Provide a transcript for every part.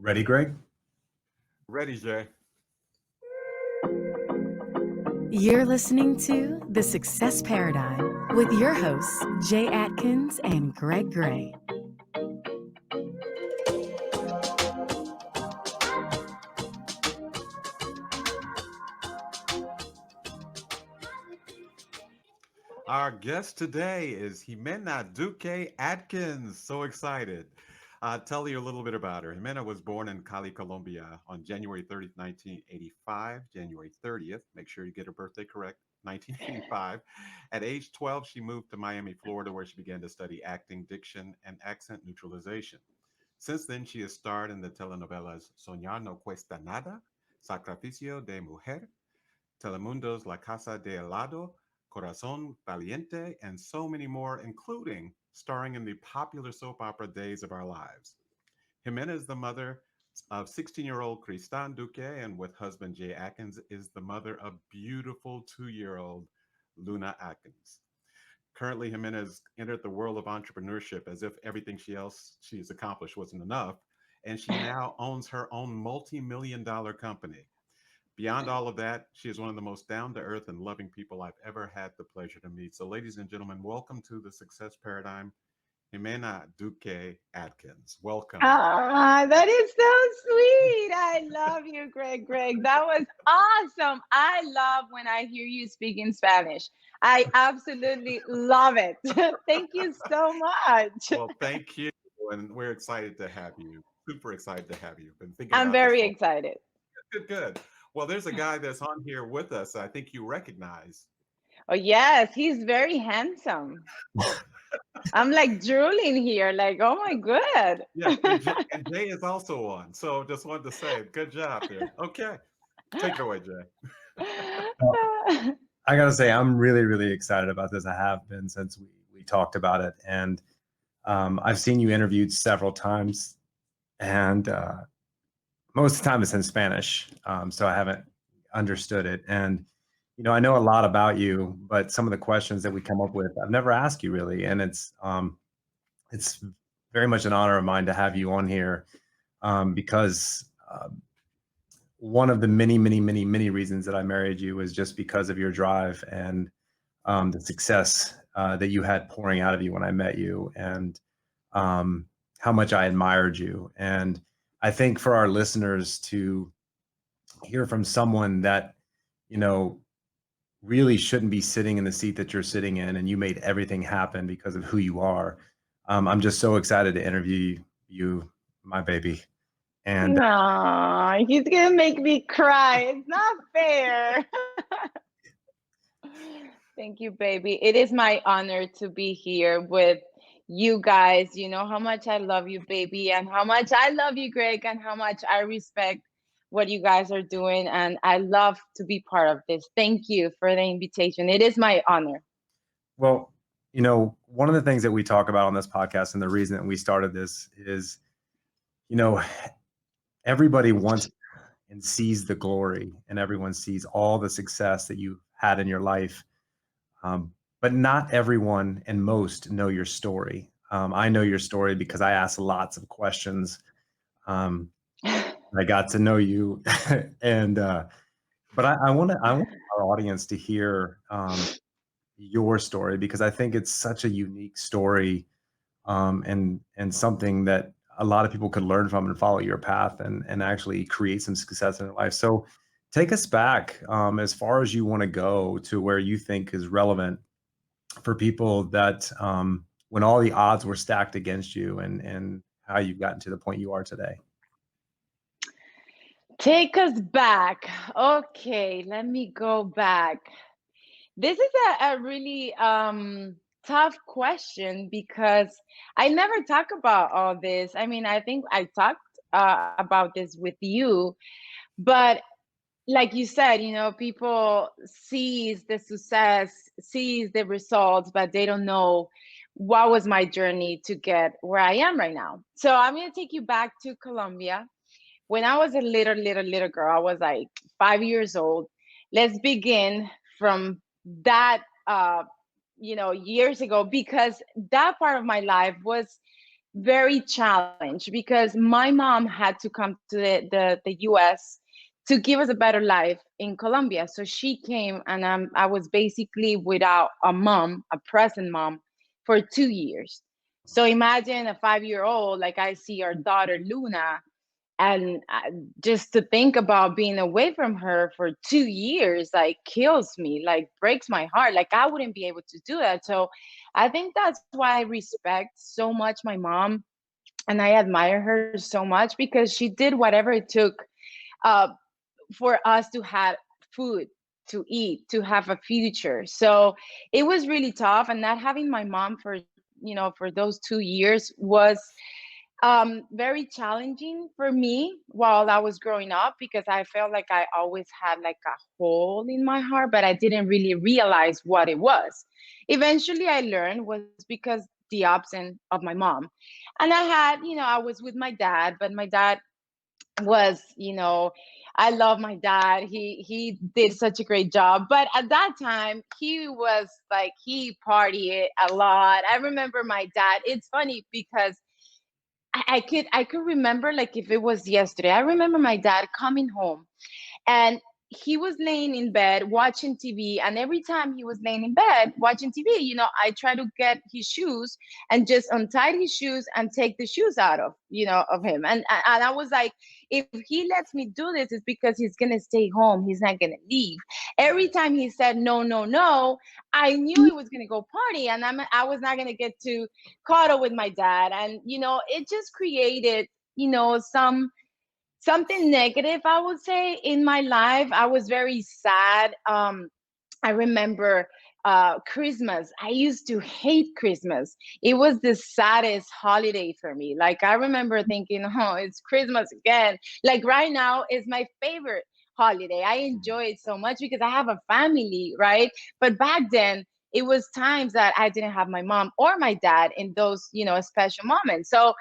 Ready, Greg? Ready, Jay. You're listening to The Success Paradigm with your hosts, Jay Atkins and Greg Gray. Our guest today is Ximena Duque Atkins. So excited. Tell you a little bit about her. Ximena was born in Cali, Colombia on January 30th, 1985. January 30th, make sure you get her birthday correct, 1985. At age 12, she moved to Miami, Florida, where she began to study acting, diction, and accent neutralization. Since then, she has starred in the telenovelas Soñar no cuesta nada, Sacrificio de Mujer, Telemundo's La Casa de Helado, Corazón Valiente, and so many more, including starring in the popular soap opera Days of Our Lives. Jimena is the mother of 16-year-old Cristan Duque, and with husband Jay Atkins, is the mother of beautiful 2-year-old Luna Atkins. Currently, Jimena has entered the world of entrepreneurship as if everything she's accomplished wasn't enough, and she now owns her own multi-million dollar company. Beyond all of that, she is one of the most down to earth and loving people I've ever had the pleasure to meet. So, ladies and gentlemen, welcome to the Success Paradigm, Ximena Duque Atkins. Welcome. That is so sweet. I love you, Greg. That was awesome. I love when I hear you speak in Spanish. I absolutely love it. Thank you so much. Well, thank you. And we're excited to have you. Super excited to have you. Been thinking I'm about this very for excited. good, good. Well, there's a guy that's on here with us I think you recognize. Oh, yes, he's very handsome. I'm like drooling here, like, oh my God. Yeah, and Jay is also on. So just wanted to say, good job there. Okay, take it away, Jay. Well, I gotta say, I'm really, really excited about this. I have been since we talked about it, and I've seen you interviewed several times, and most of the time it's in Spanish, so I haven't understood it. And I know a lot about you, but some of the questions that we come up with, I've never asked you really, and it's very much an honor of mine to have you on here because one of the many, many, many, many reasons that I married you was just because of your drive and the success that you had pouring out of you when I met you, and how much I admired you. And I think for our listeners to hear from someone that, you know, really shouldn't be sitting in the seat that you're sitting in, and you made everything happen because of who you are. I'm just so excited to interview you, my baby. And No, he's gonna make me cry. It's not fair. Thank you, baby. It is my honor to be here with you guys. You know how much I love you, baby, and how much I love you, Greg, and how much I respect what you guys are doing. And I love to be part of this. Thank you for the invitation. It is my honor. well, one of the things that we talk about on this podcast, and the reason that we started this is, you know, everybody wants and sees the glory, and everyone sees all the success that you had in your life. But not everyone and most know your story. I know your story because I asked lots of questions. I got to know you, and but I want our audience to hear your story because I think it's such a unique story, and something that a lot of people could learn from and follow your path and actually create some success in their life. So take us back as far as you want to go to where you think is relevant for people that when all the odds were stacked against you, and how you've gotten to the point you are today. Take us back. Okay, let me go back. This is a really tough question because I never talk about all this. I mean, I think I talked about this with you, but like you said, people sees the success, sees the results, but they don't know what was my journey to get where I am right now. So I'm going to take you back to Colombia. When I was a little girl, I was like 5 years old. Let's begin from that, years ago, because that part of my life was very challenged because my mom had to come to the US to give us a better life in Colombia. So she came, and I was basically without a mom, a present mom, for 2 years. So imagine a 5-year old, like I see our daughter Luna, and just to think about being away from her for 2 years, like, kills me, like, breaks my heart. Like, I wouldn't be able to do that. So I think that's why I respect so much my mom, and I admire her so much, because she did whatever it took uh, for us to have food to eat, to have a future. So it was really tough, and not having my mom for, for those 2 years was very challenging for me while I was growing up, because I felt like I always had like a hole in my heart, but I didn't really realize what it was. Eventually I learned was because the absence of my mom. And I had, I was with my dad, but my dad was, I love my dad. He did such a great job. But at that time, he was like, he partied a lot. I remember my dad. It's funny because I could remember, like, if it was yesterday. I remember my dad coming home, and he was laying in bed watching TV. And every time he was laying in bed watching TV, I try to get his shoes and just untie his shoes and take the shoes out of him. And I was like, if he lets me do this, it's because he's gonna stay home. He's not gonna leave. Every time he said no, no, no, I knew he was gonna go party, and I was not gonna get to cuddle with my dad. And it just created something negative, I would say, in my life. I was very sad. I remember Christmas. I used to hate Christmas. It was the saddest holiday for me. Like, I remember thinking, oh, it's Christmas again. Like, right now is my favorite holiday. I enjoy it so much because I have a family, right? But back then, it was times that I didn't have my mom or my dad in those, special moments. So,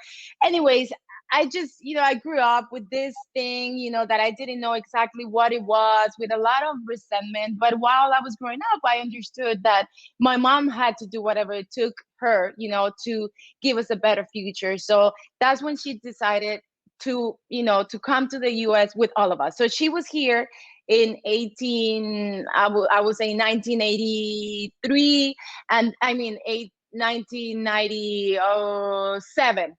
anyways, I just, I grew up with this thing, that I didn't know exactly what it was, with a lot of resentment. But while I was growing up, I understood that my mom had to do whatever it took her, to give us a better future. So that's when she decided to come to the US with all of us. So she was here in I would say 1983, and I mean 1997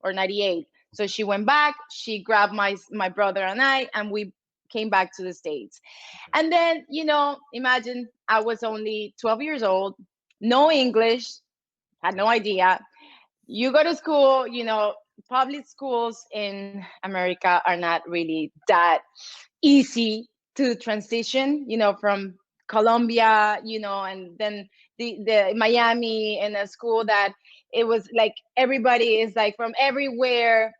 or 98. So she went back, she grabbed my brother and I, and we came back to the States. And then, imagine I was only 12 years old, no English, had no idea. You go to school, public schools in America are not really that easy to transition, from Colombia, and then the Miami, in a school that it was like everybody is like from everywhere.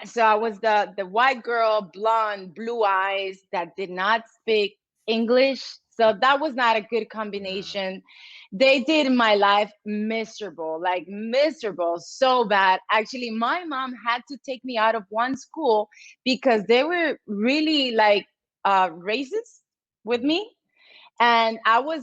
So I was the white girl, blonde, blue eyes, that did not speak English. So that was not a good Yeah. combination. They did my life miserable, like miserable, so bad. Actually, my mom had to take me out of one school because they were really like racist with Mhm. me. And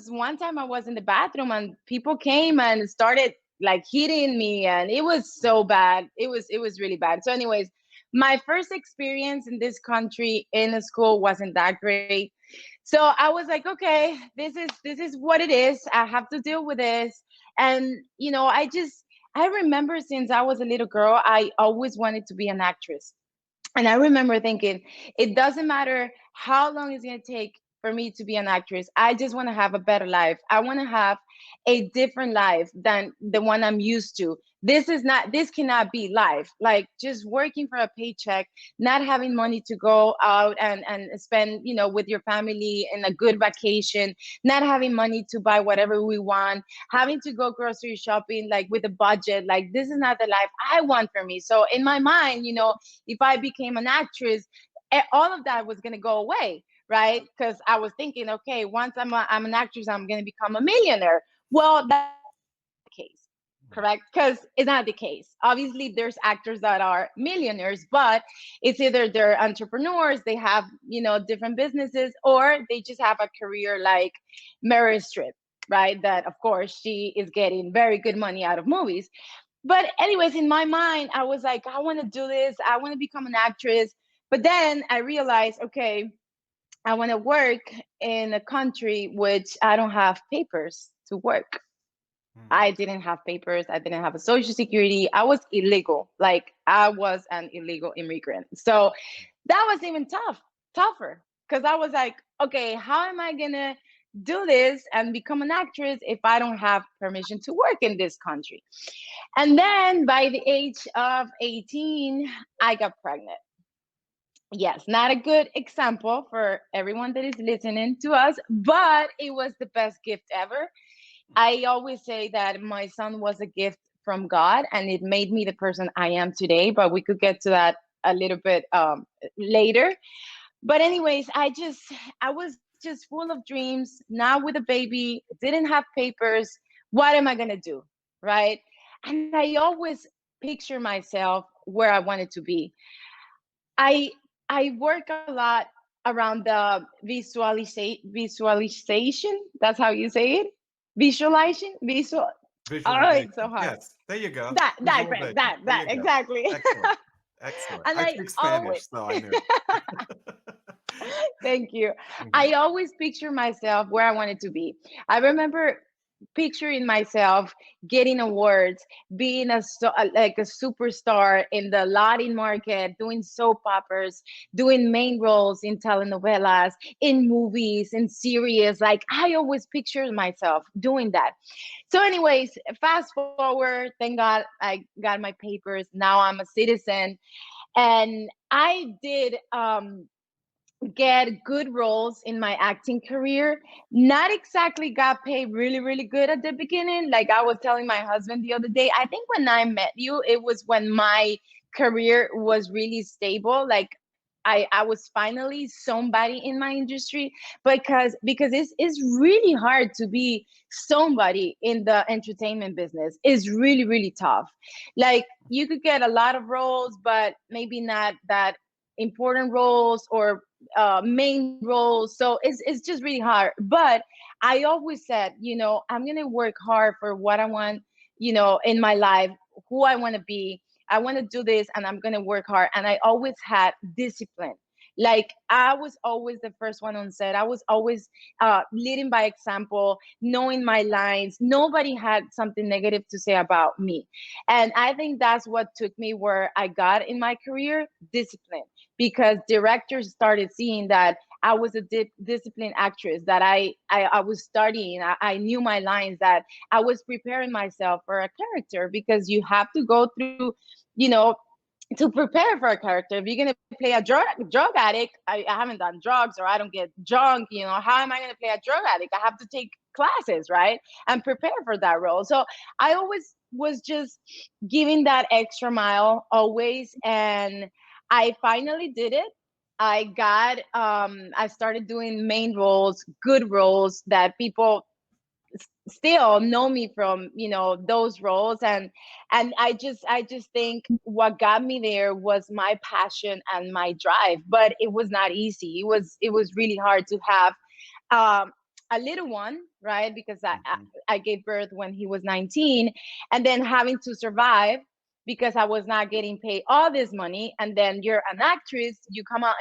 one time I was in the bathroom, and people came and started like hitting me, and it was so bad. It was really bad. So anyways, my first experience in this country in a school wasn't that great. So I was like, okay, this is what it is. I have to deal with this. And I remember since I was a little girl, I always wanted to be an actress. And I remember thinking, it doesn't matter how long it's going to take for me to be an actress. I just want to have a better life. I want to have a different life than the one I'm used to. This cannot be life. Like, just working for a paycheck, not having money to go out and spend, with your family in a good vacation, not having money to buy whatever we want, having to go grocery shopping, like, with a budget. Like, this is not the life I want for me. So in my mind, if I became an actress, all of that was going to go away, right? Because I was thinking, okay, once I'm an actress, I'm going to become a millionaire. Well, that's the case, correct? Because it's not the case. Obviously, there's actors that are millionaires, but it's either they're entrepreneurs, they have, different businesses, or they just have a career like Meryl Streep, right? That, of course, she is getting very good money out of movies. But anyways, in my mind, I was like, I want to do this. I want to become an actress. But then I realized, okay, I want to work in a country which I don't have papers to work. Hmm. I didn't have papers. I didn't have a social security. I was illegal. Like I was an illegal immigrant. So that was even tougher. Because I was like, okay, how am I gonna do this and become an actress if I don't have permission to work in this country? And then by the age of 18, I got pregnant. Yes, not a good example for everyone that is listening to us, but it was the best gift ever. I always say that my son was a gift from God and it made me the person I am today, but we could get to that a little bit later. But anyways, I was just full of dreams, now with a baby, didn't have papers. What am I going to do? Right? And I always picture myself where I wanted to be. I I work a lot around the visualization. That's how you say it. Visualization, visual. Oh, it's so Visualization. hard. Yes, there you go. That correct. Visualization. There That you go. exactly. Excellent. Excellent. And I I speak always Spanish, so I knew. thank you. Mhm. I always picture myself where I wanted to be. I remember picturing myself getting awards, being like a superstar in the Latin market, doing soap operas, doing main roles in telenovelas, in movies, in series. Like I always pictured myself doing that. So, anyways, fast forward. Thank God I got my papers. Now I'm a citizen, and I did get good roles in my acting career. Not exactly got paid really, really good at the beginning. Like I was telling my husband the other day, I think when I met you, it was when my career was really stable. Like I was finally somebody in my industry because it's really hard to be somebody in the entertainment business. It's really, really tough. Like you could get a lot of roles, but maybe not that important roles or main roles. So it's just really hard. But I always said, I'm gonna work hard for what I want, in my life, who I want to be. I want to do this, and I'm gonna work hard. And I always had discipline. Like I was always the first one on set. I was always leading by example, knowing my lines. Nobody had something negative to say about me, and I think that's what took me where I got in my career: discipline, because directors started seeing that I was a disciplined actress, that I was studying, I knew my lines, that I was preparing myself for a character, because you have to go through, you know, to prepare for a character. If you're gonna play a drug addict, I haven't done drugs or I don't get drunk, how am I gonna play a drug addict? I have to take classes, right? And prepare for that role. So I always was just giving that extra mile always, and I finally did it. I started doing main roles, good roles that people still know me from, those roles. And I just think what got me there was my passion and my drive, but it was not easy. It was really hard to have um a little one, right? Because Mhm. I gave birth when he was 19, and then having to survive because I was not getting paid all this money. And then you're an actress, you come out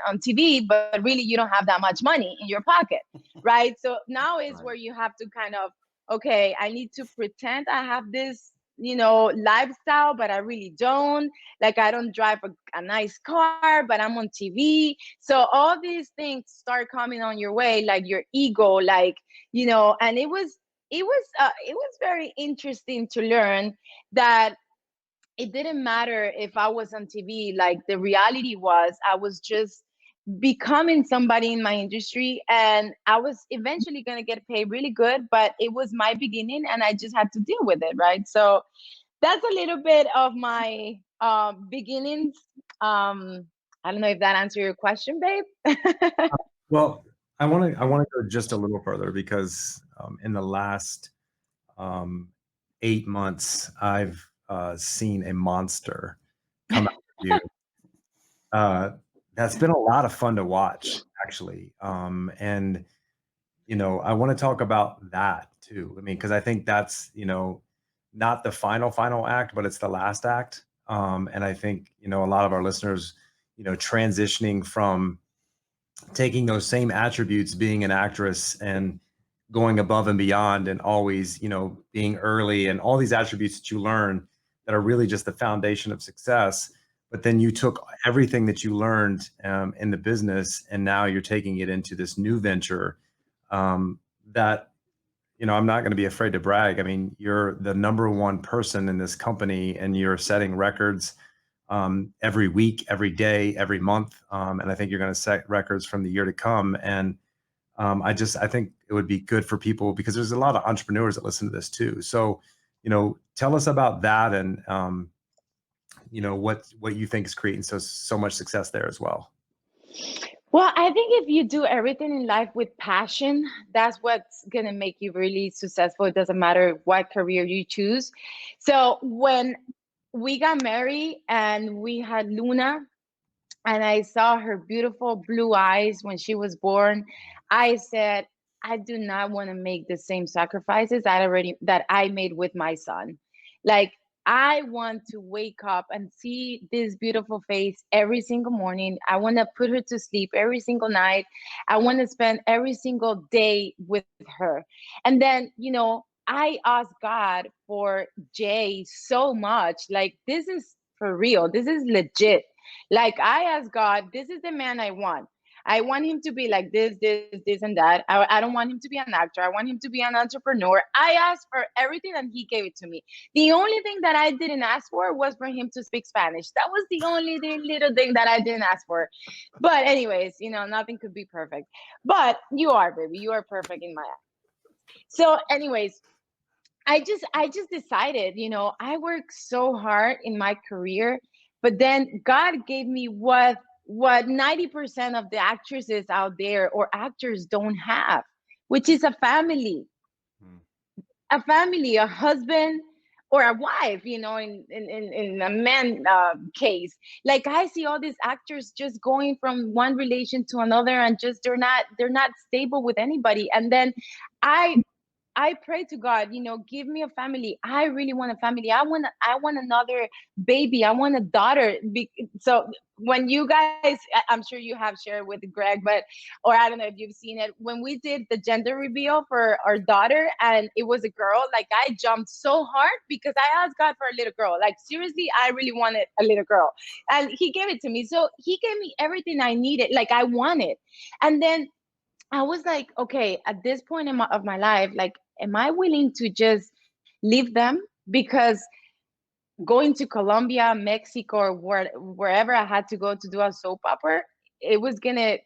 on TV, but really you don't have that much money in your pocket, right? So now is Right. where you have to kind of, okay, I need to pretend I have this, lifestyle, but I really don't. Like I don't drive a nice car, but I'm on TV. So all these things start coming on your way, like your ego, like, and it was very interesting to learn that it didn't matter if I was on TV. Like the reality was I was just becoming somebody in my industry, and I was eventually going to get paid really good, but it was my beginning and I just had to deal with it, right? So that's a little bit of my beginnings. I don't know if that answered your question, babe. Well, I want to go just a little further because in the last 8 months, I've seen a monster come out of you. Uh, that's been a lot of fun to watch, actually. And I want to talk about that too. I mean, because I think that's not the final act, but it's the last act. And I think, a lot of our listeners, transitioning from taking those same attributes, being an actress and going above and beyond and always, being early and all these attributes that you learn that are really just the foundation of success. But then you took everything that you learned in the business and now you're taking it into this new venture that, I'm not going to be afraid to brag. I mean, you're the number one person in this company and you're setting records every week, every day, every month. And I think you're going to set records from the year to come. And I think it would be good for people because there's a lot of entrepreneurs that listen to this too. So, tell us about that and, what you think is creating so much success there as well. Well, I think if you do everything in life with passion, that's what's going to make you really successful. It doesn't matter what career you choose. So when we got married and we had Luna, and I saw her beautiful blue eyes when she was born, I said, I do not want to make the same sacrifices that I made with my son. Like, I want to wake up and see this beautiful face every single morning. I want to put her to sleep every single night. I want to spend every single day with her. And then, I asked God for Jay so much. Like, this is for real. This is legit. Like, I asked God, this is the man I want. I want him to be like this, and that. I don't want him to be an actor. I want him to be an entrepreneur. I asked for everything and he gave it to me. The only thing that I didn't ask for was for him to speak Spanish. That was the only little thing that I didn't ask for. But anyways, nothing could be perfect. But you are, baby. You are perfect in my eyes. So anyways, I just decided, I worked so hard in my career, but then God gave me what 90% of the actresses out there or actors don't have, which is a family. A family, a husband or a wife, in a man case. Like, I see all these actors just going from one relation to another and just they're not stable with anybody. And then I pray to God, give me a family. I really want a family. I want another baby. I want a daughter. So when you guys, I'm sure you have shared with Greg, or I don't know if you've seen it. When we did the gender reveal for our daughter and it was a girl, like, I jumped so hard because I asked God for a little girl. Like, seriously, I really wanted a little girl, and He gave it to me. So He gave me everything I needed, like I wanted. And then I was like, okay, at this point of my life, like, am I willing to just leave them? Because going to Colombia, Mexico, or wherever I had to go to do a soap opera, it was gonna,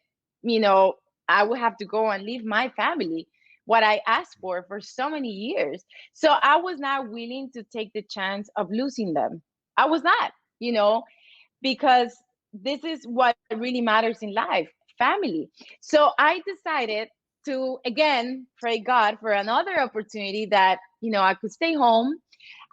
I would have to go and leave my family, what I asked for so many years. So I was not willing to take the chance of losing them. I was not, because this is what really matters in life, family. So I decided to, again, pray God for another opportunity that, I could stay home.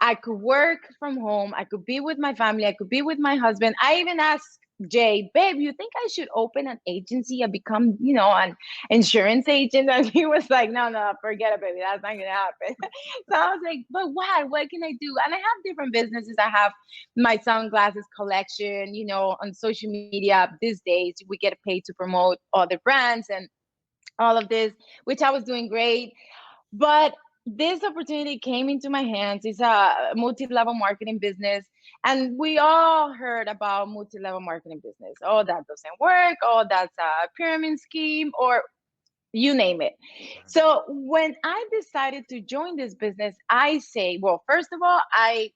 I could work from home. I could be with my family. I could be with my husband. I even asked Jay, babe, you think I should open an agency and become, an insurance agent? And he was like, no, forget it, baby. That's not going to happen. So I was like, but what can I do? And I have different businesses. I have my sunglasses collection, on social media these days. We get paid to promote other brands and all of this, which I was doing great. But this opportunity came into my hands. It's a multi-level marketing business. And we all heard about multi-level marketing business. Oh, that doesn't work. Oh, that's a pyramid scheme, or you name it. So when I decided to join this business, I say, well, first of all, I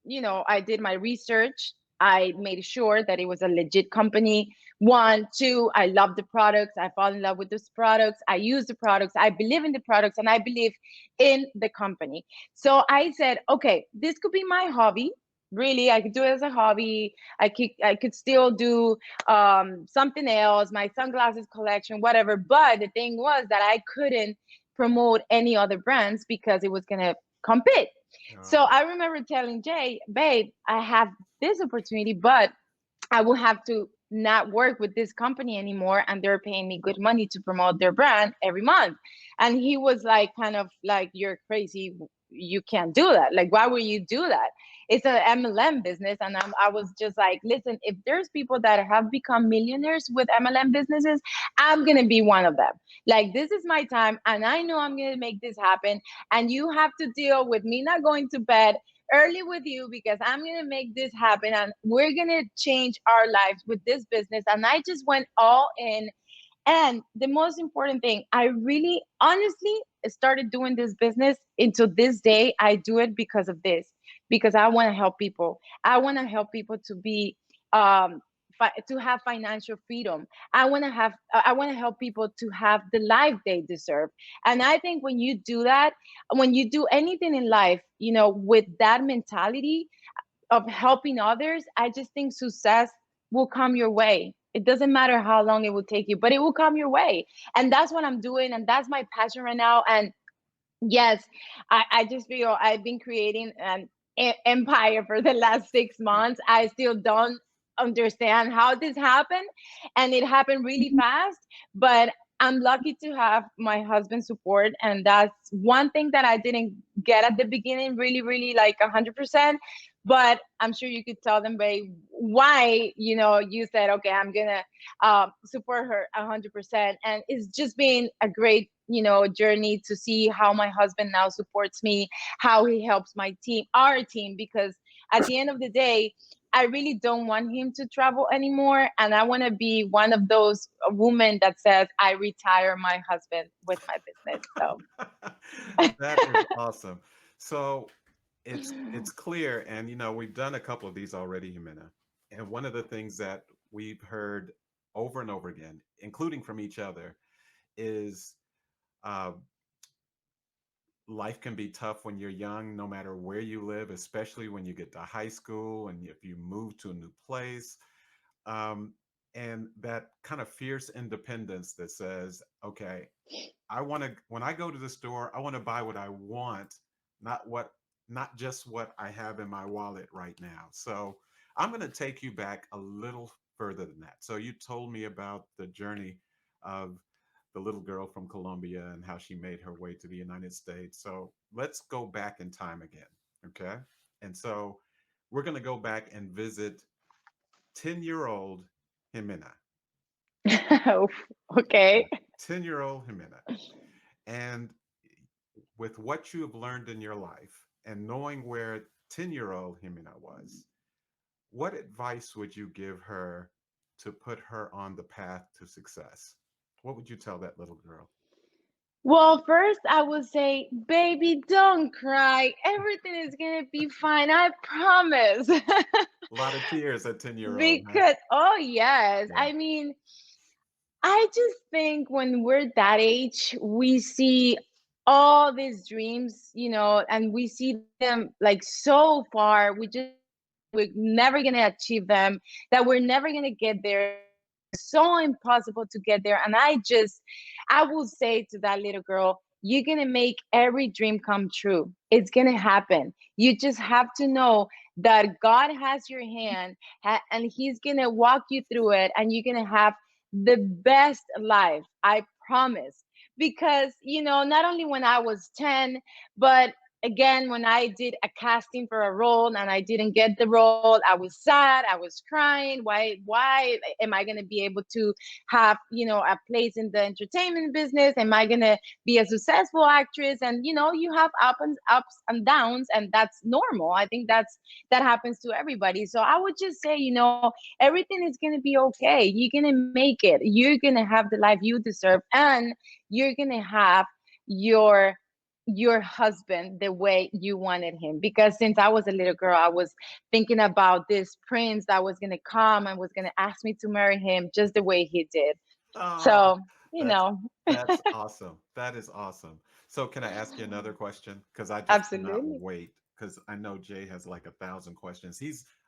did my research. I made sure that it was a legit company. 1, 2, I love the products. I fall in love with these products. I use the products. I believe in the products and I believe in the company. So I said, okay, this could be my hobby. Really, I could do it as a hobby. I could still do something else, my sunglasses collection, whatever. But the thing was that I couldn't promote any other brands because it was gonna compete. So I remember telling Jay, babe, I have this opportunity, but I will have to not work with this company anymore. And they're paying me good money to promote their brand every month. And he was like, kind of like, you're crazy. you can't do that. Like, why would you do that? It's an MLM business. And I was just like, listen, if there's people that have become millionaires with MLM businesses, I'm going to be one of them. Like, this is my time, and I know I'm going to make this happen. And you have to deal with me not going to bed early with you, because I'm going to make this happen, and we're going to change our lives with this business. And I just went all in. And the most important thing, I really honestly started doing this business into this day. I do it because of this, because I want to help people. I want to help people to be, um, to have financial freedom. I want to help people to have the life they deserve. And I think when you do that, when you do anything in life, with that mentality of helping others, I just think success will come your way. It doesn't matter how long it will take you, but it will come your way. And that's what I'm doing. And that's my passion right now. And yes, I just feel I've been creating an empire for the last 6 months. I still don't understand how this happened. And it happened really fast. But I'm lucky to have my husband's support. And that's one thing that I didn't get at the beginning, really, really like 100%. But I'm sure you could tell them, Ray, why, you said, okay, I'm going to support her 100%. And it's just been a great, journey to see how my husband now supports me, how he helps my team, our team, because at the end of the day, I really don't want him to travel anymore. And I want to be one of those women that says, I retire my husband with my business. So That is awesome. So it's clear, and we've done a couple of these already, Jimena. And one of the things that we've heard over and over again, including from each other, is uh, life can be tough when you're young, no matter where you live, especially when you get to high school and if you move to a new place. Um, and that kind of fierce independence that says, okay, when I go to the store, I want to buy what I want, not what, not just what I have in my wallet right now. So I'm going to take you back a little further than that. So you told me about the journey of the little girl from Colombia and how she made her way to the United States. So let's go back in time again. Okay. And so we're going to go back and visit 10-year-old Jimena. okay. 10-year-old Jimena. And with what you have learned in your life and knowing where 10-year-old Jimena was, what advice would you give her to put her on the path to success? What would you tell that little girl? Well, first I would say, baby, don't cry. Everything is gonna be fine. I promise. A lot of tears at 10-year-old, huh? Because, oh yes, Yeah. I mean, I just think when we're that age, we see all these dreams, and we see them like so far. We're never gonna achieve them, that we're never gonna get there. So impossible to get there. And I will say to that little girl, you're gonna make every dream come true. It's gonna happen. You just have to know that God has your hand, and He's gonna walk you through it, and you're gonna have the best life. I promise. Because, not only when I was 10, but again, when I did a casting for a role and I didn't get the role, I was sad, I was crying. Why am I going to be able to have, a place in the entertainment business? Am I going to be a successful actress? And, you have ups and downs, and that's normal. I think that happens to everybody. So I would just say, everything is going to be okay. You're going to make it. You're going to have the life you deserve, and you're going to have your husband the way you wanted him. Because since I was a little girl, I was thinking about this prince that was going to come and was going to ask me to marry him just the way he did. Oh, So, that's that's awesome. That is awesome. So can I ask you another question? Because I just cannot absolutely. wait. Because I know Jay has like 1,000 questions.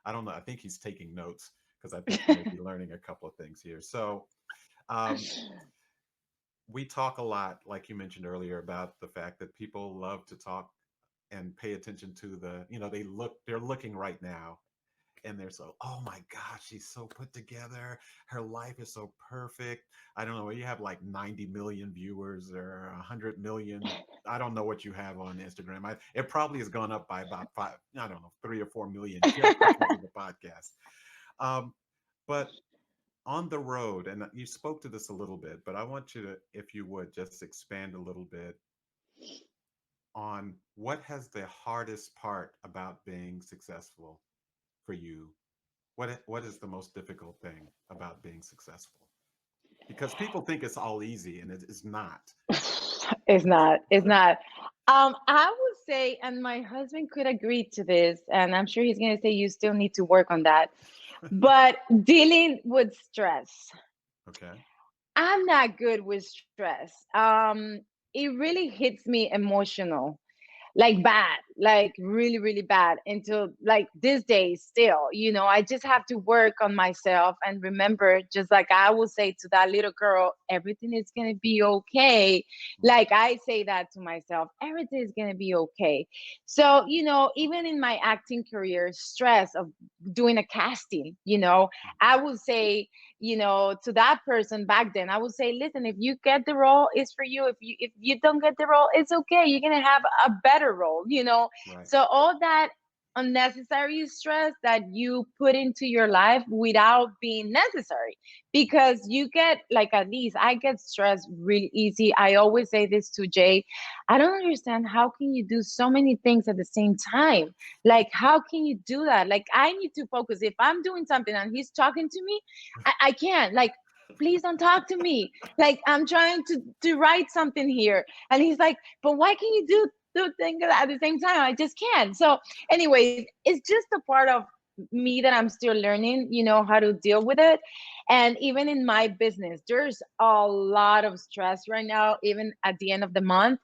I don't know, I think he's taking notes because I think he may be learning a couple of things here. So um, we talk a lot, like you mentioned earlier, about the fact that people love to talk and pay attention to they're looking right now and they're so, oh my gosh, she's so put together. Her life is so perfect. I don't know. You have like 90 million viewers or 100 million. I don't know what you have on Instagram. It probably has gone up by about five, I don't know, 3 or 4 million just because of the podcast. But on the road, and you spoke to this a little bit, but I want you to, if you would, just expand a little bit on what has the hardest part about being successful for you. What is the most difficult thing about being successful? Because people think it's all easy, and it is not. It's not. It's not. I would say, and my husband could agree to this, and I'm sure he's going to say you still need to work on that. But dealing with stress, Okay. I'm not good with stress. It really hits me emotional, like bad, like really, really bad, until like this day still, I just have to work on myself and remember, just like I will say to that little girl, everything is going to be okay. Like I say that to myself, everything is going to be okay. So, even in my acting career, stress of doing a casting, I would say, to that person back then, I would say, listen, if you get the role, it's for you. If you don't get the role, it's okay. You're gonna have a better role. Right. So all that unnecessary stress that you put into your life without being necessary, because you get, like, at least I get stressed really easy. I always say this to Jay. I don't understand, how can you do so many things at the same time? Like, how can you do that? Like, I need to focus. If I'm doing something and he's talking to me, I can't. Like, please don't talk to me. Like, I'm trying to write something here. And he's like, but why can you do things at the same time? I just can't. So anyways, it's just a part of me that I'm still learning, how to deal with it. And even in my business, there's a lot of stress right now, even at the end of the month.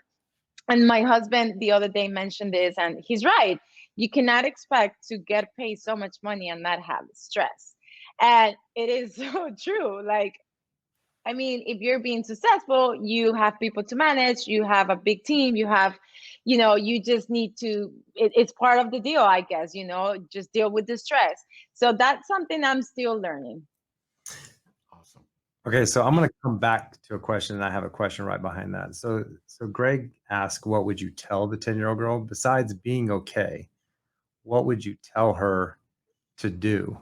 And my husband the other day mentioned this, and he's right. You cannot expect to get paid so much money and not have stress. And it is so true. Like, I mean, if you're being successful, you have people to manage, you have a big team, you just need to, it's part of the deal, I guess, just deal with the stress. So that's something I'm still learning. Awesome. Okay, so I'm going to come back to a question, and I have a question right behind that. So Greg asked, what would you tell the 10-year-old girl besides being okay? What would you tell her to do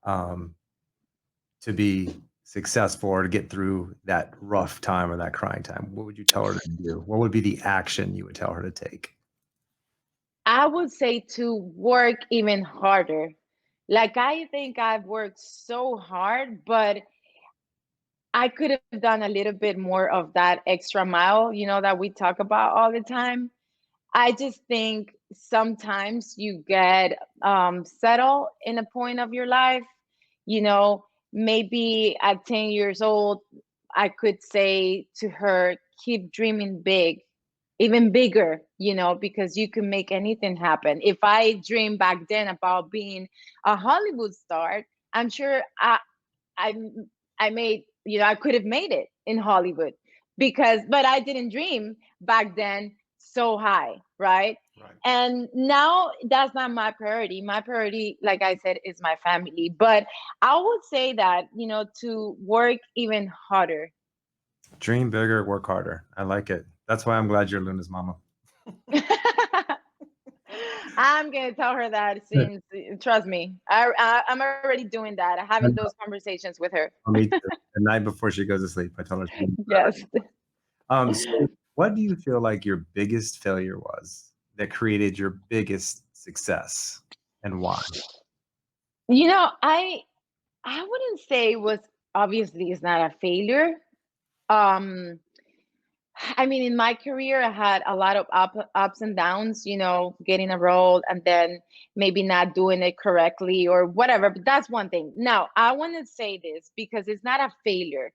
to be successful or to get through that rough time or that crying time? What would you tell her to do? What would be the action you would tell her to take? I would say to work even harder. Like, I think I've worked so hard, but I could have done a little bit more of that extra mile, that we talk about all the time. I just think sometimes you get settled in a point of your life. You know, Maybe at 10 years old, I could say to her, keep dreaming big, even bigger, because you can make anything happen. If I dreamed back then about being a Hollywood star, I'm sure I I made, I could have made it in Hollywood, but I didn't dream back then so high, right? Right. And now that's not my priority. My priority, like I said, is my family. But I would say that, to work even harder. Dream bigger, work harder. I like it. That's why I'm glad you're Luna's mama. I'm gonna tell her that, since, trust me, I'm already doing that, having those conversations with her. Me too. The night before she goes to sleep, I tell her. Yes. So what do you feel like your biggest failure was that created your biggest success, and why? I wouldn't say it was, obviously it's not a failure. Um, I mean, in my career, I had a lot of ups and downs, getting a role and then maybe not doing it correctly or whatever. But that's one thing. Now, I want to say this because it's not a failure,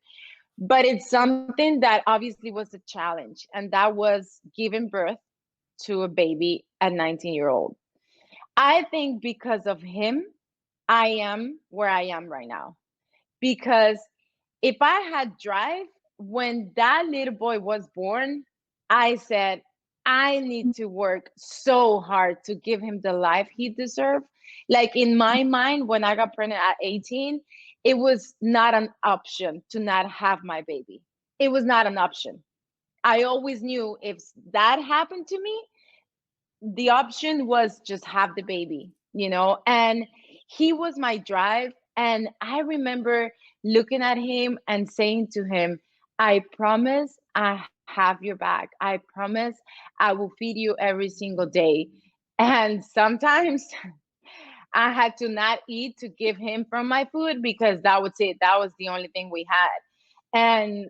but it's something that obviously was a challenge. And that was giving birth to a baby at 19-year-old. I think because of him, I am where I am right now. Because if I had drive when that little boy was born, I said, I need to work so hard to give him the life he deserved. Like in my mind, when I got pregnant at 18, it was not an option to not have my baby. It was not an option. I always knew if that happened to me, the option was just have the baby, and he was my drive. And I remember looking at him and saying to him, I promise I have your back. I promise I will feed you every single day. And sometimes I had to not eat to give him from my food because that was it. That was the only thing we had. And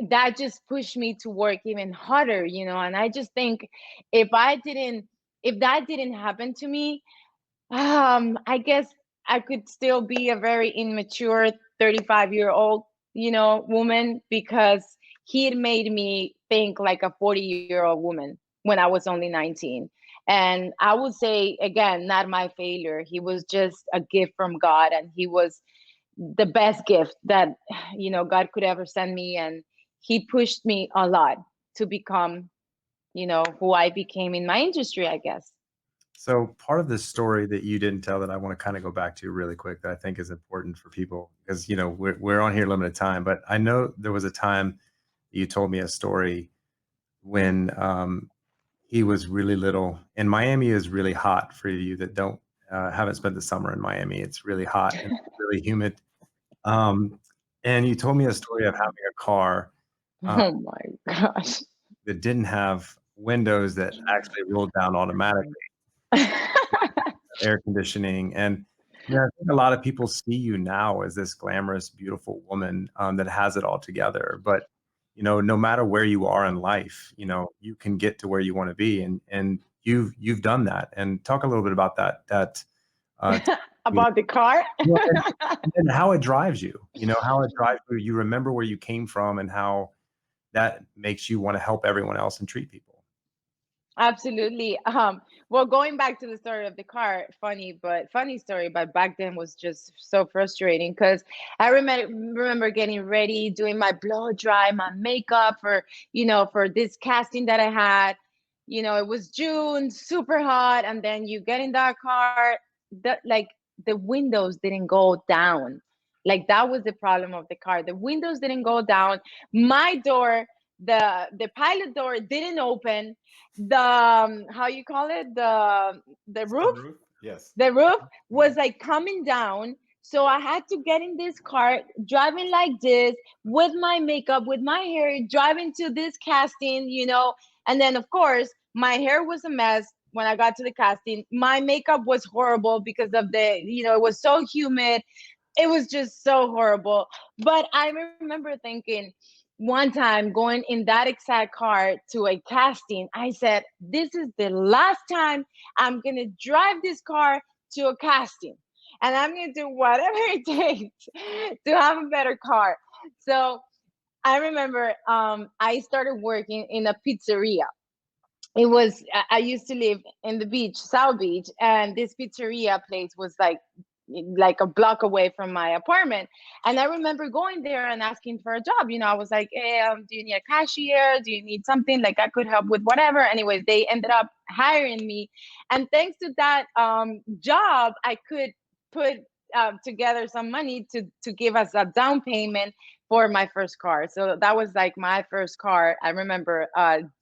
that just pushed me to work even harder, and I just think if I didn't if that didn't happen to me, I guess I could still be a very immature 35-year-old, woman, because he had made me think like a 40-year-old woman when I was only 19. And I would say, again, not my failure. He was just a gift from God, and he was the best gift that, God could ever send me. And he pushed me a lot to become, who I became in my industry, I guess. So part of the story that you didn't tell that I want to kind of go back to really quick that I think is important for people because we're on here limited time, but I know there was a time you told me a story when he was really little, and Miami is really hot for you that don't haven't spent the summer in Miami. It's really hot and really humid. Um, and you told me a story of having a car uh, Oh my gosh. that didn't have windows that actually rolled down automatically, air conditioning. And I think a lot of people see you now as this glamorous, beautiful woman that has it all together. But no matter where you are in life, you can get to where you want to be, and you've done that. And talk a little bit about that. Uh, About the car. Well, and how it drives you. How it drives you. You remember where you came from, and how that makes you want to help everyone else and treat people. Absolutely. Well, going back to the story of the car, funny story, but back then was just so frustrating because I remember getting ready, doing my blow dry, my makeup for this casting that I had. It was June, super hot, and then you get in that car, the windows didn't go down. Like that was the problem of the car. The windows didn't go down. My door, the pilot door didn't open. The how you call it, the roof Sunroof? Yes. the roof was like coming down. So I had to get in this car, driving like this, with my makeup, with my hair, driving to this casting, and then of course my hair was a mess when I got to the casting. My makeup was horrible because of it was so humid. It was just so horrible. But I remember thinking one time going in that exact car to a casting, I said, this is the last time I'm going to drive this car to a casting. And I'm going to do whatever it takes to have a better car. So I remember I started working in a pizzeria. I used to live in the beach, South Beach, and this pizzeria place was like a block away from my apartment. And I remember going there and asking for a job. I was like, hey, do you need a cashier? Do you need something? Like I could help with whatever. Anyways, they ended up hiring me. And thanks to that job, I could put together some money to give us a down payment for my first car. So that was like my first car. I remember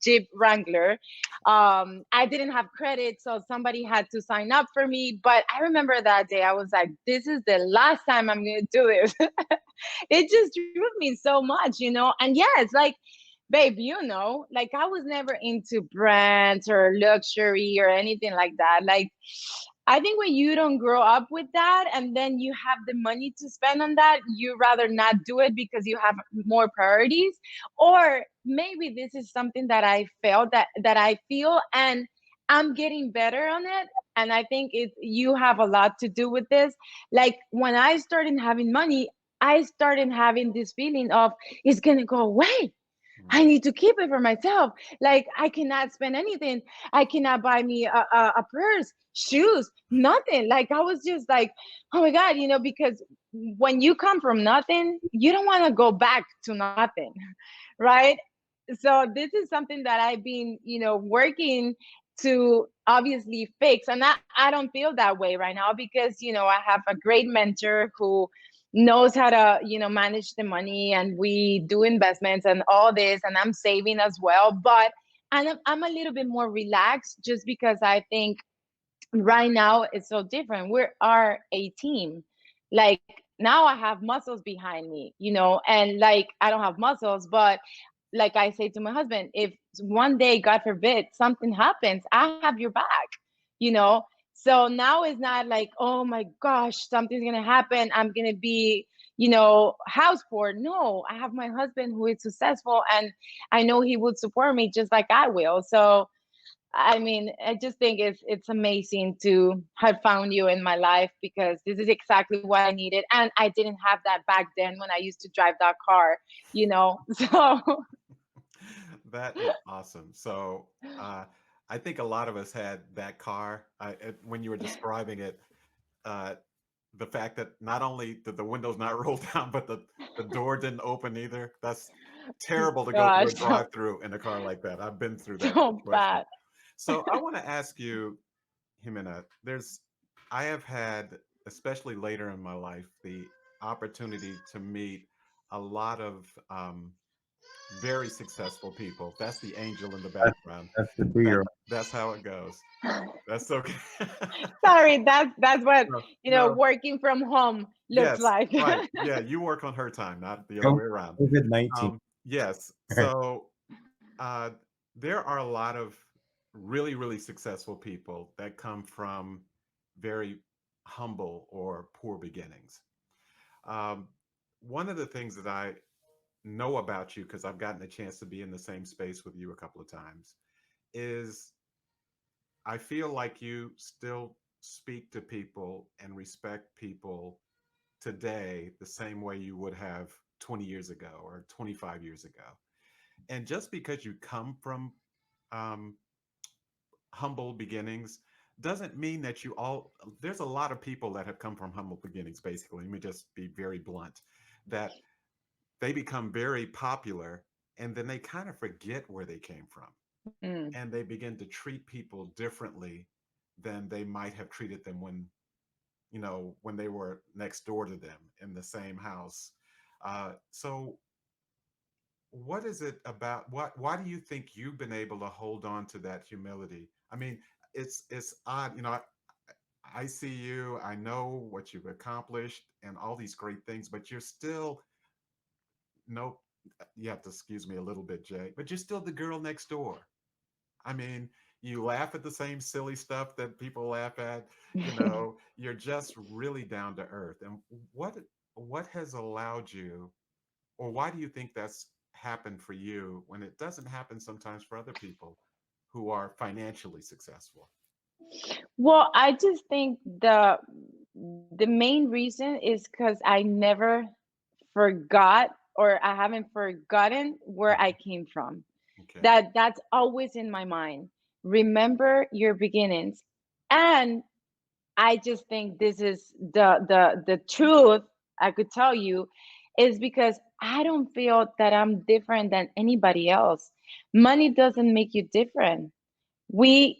Jeep Wrangler. I didn't have credit, so somebody had to sign up for me. But I remember that day, I was like, this is the last time I'm going to do this. It just drove me so much, And yes, like, babe, like I was never into brands or luxury or anything like that. Like, I think when you don't grow up with that and then you have the money to spend on that, you rather not do it because you have more priorities. Or maybe this is something that I felt that I feel and I'm getting better on it. And I think you have a lot to do with this. Like when I started having money, I started having this feeling of it's gonna go away. I need to keep it for myself. Like I cannot spend anything. I cannot buy me a purse, shoes, nothing. Like I was just like, oh my God, because when you come from nothing, you don't want to go back to nothing, right? So this is something that I've been, working to obviously fix. And I don't feel that way right now because, I have a great mentor who knows how to, manage the money, and we do investments and all this, and I'm saving as well. But I'm a little bit more relaxed just because I think right now it's so different. We are a team. Like now I have muscles behind me, and like I don't have muscles, but like I say to my husband, if one day, God forbid, something happens, I have your back, you know? So now it's not like, oh my gosh, something's going to happen. I'm going to be, house poor. No, I have my husband who is successful, and I know he would support me just like I will. So, I mean, I just think it's amazing to have found you in my life because this is exactly what I needed. And I didn't have that back then when I used to drive that car, So That is awesome. So, I think a lot of us had that car. When you were describing it, uh, the fact that not only did the windows not roll down, but the door didn't open either. That's terrible to go through gosh, a drive-through in a car like that. I've been through that so situation. bad. So I want to ask you, Jimena, I have had, especially later in my life, the opportunity to meet a lot of very successful people. That's the angel in the That's, background. that's the That, 2 year. that's how it goes. That's okay. Sorry, that's what, No, no. working from home looks Yes, like. right. Yeah, you work on her time, not the other way around. COVID-19. Yes. So uh, there are a lot of really, really successful people that come from very humble or poor beginnings. Um, One of the things that I know about you, because I've gotten a chance to be in the same space with you a couple of times, is I feel like you still speak to people and respect people today the same way you would have 20 years ago or 25 years ago. And just because you come from um, humble beginnings doesn't mean that there's a lot of people that have come from humble beginnings, basically. Let me just be very blunt, that they become very popular and then they kind of forget where they came from, Mm. and they begin to treat people differently than they might have treated them when they were next door to them in the same house. So what is it about, why do you think you've been able to hold on to that humility? I mean, it's odd, I see you, I know what you've accomplished and all these great things, but you're still, no, you have to excuse me a little bit, Jay, but you're still the girl next door. I mean, you laugh at the same silly stuff that people laugh at. You're just really down to earth. And what has allowed you, or why do you think that's happened for you when it doesn't happen sometimes for other people who are financially successful? Well, I just think the main reason is because I never forgot, or I haven't forgotten where I Mhm. came from. Okay. That's always in my mind. Remember your beginnings. And I just think this is the truth I could tell you, is because I don't feel that I'm different than anybody else. Money doesn't make you different. We're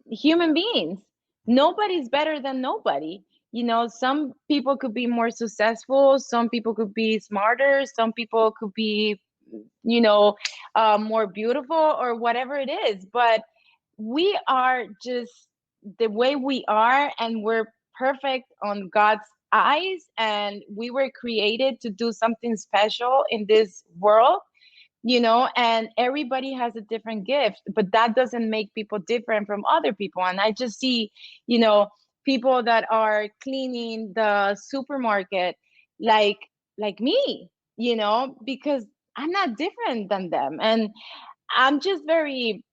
human beings. Nobody's better than nobody. Some people could be more successful, some people could be smarter, some people could be, more beautiful or whatever it is. But we are just the way we are, and we're perfect on God's eyes, and we were created to do something special in this world, and everybody has a different gift, but that doesn't make people different from other people. And I just see, you know people that are cleaning the supermarket, like me, because I'm not different than them. And I'm just very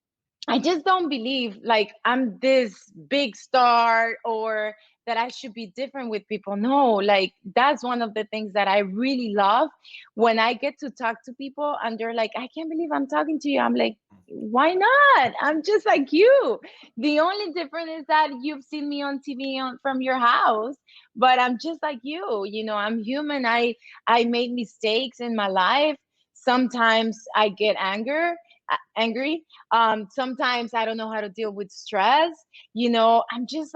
I just don't believe like I'm this big star, or that I should be different with people. No, like that's one of the things that I really love, when I get to talk to people and they're like, I can't believe I'm talking to you. I'm like, why not? I'm just like you. The only difference is that you've seen me on TV from your house, but I'm just like you. I'm human. I made mistakes in my life. Sometimes I get anger, angry. Sometimes I don't know how to deal with stress. I'm just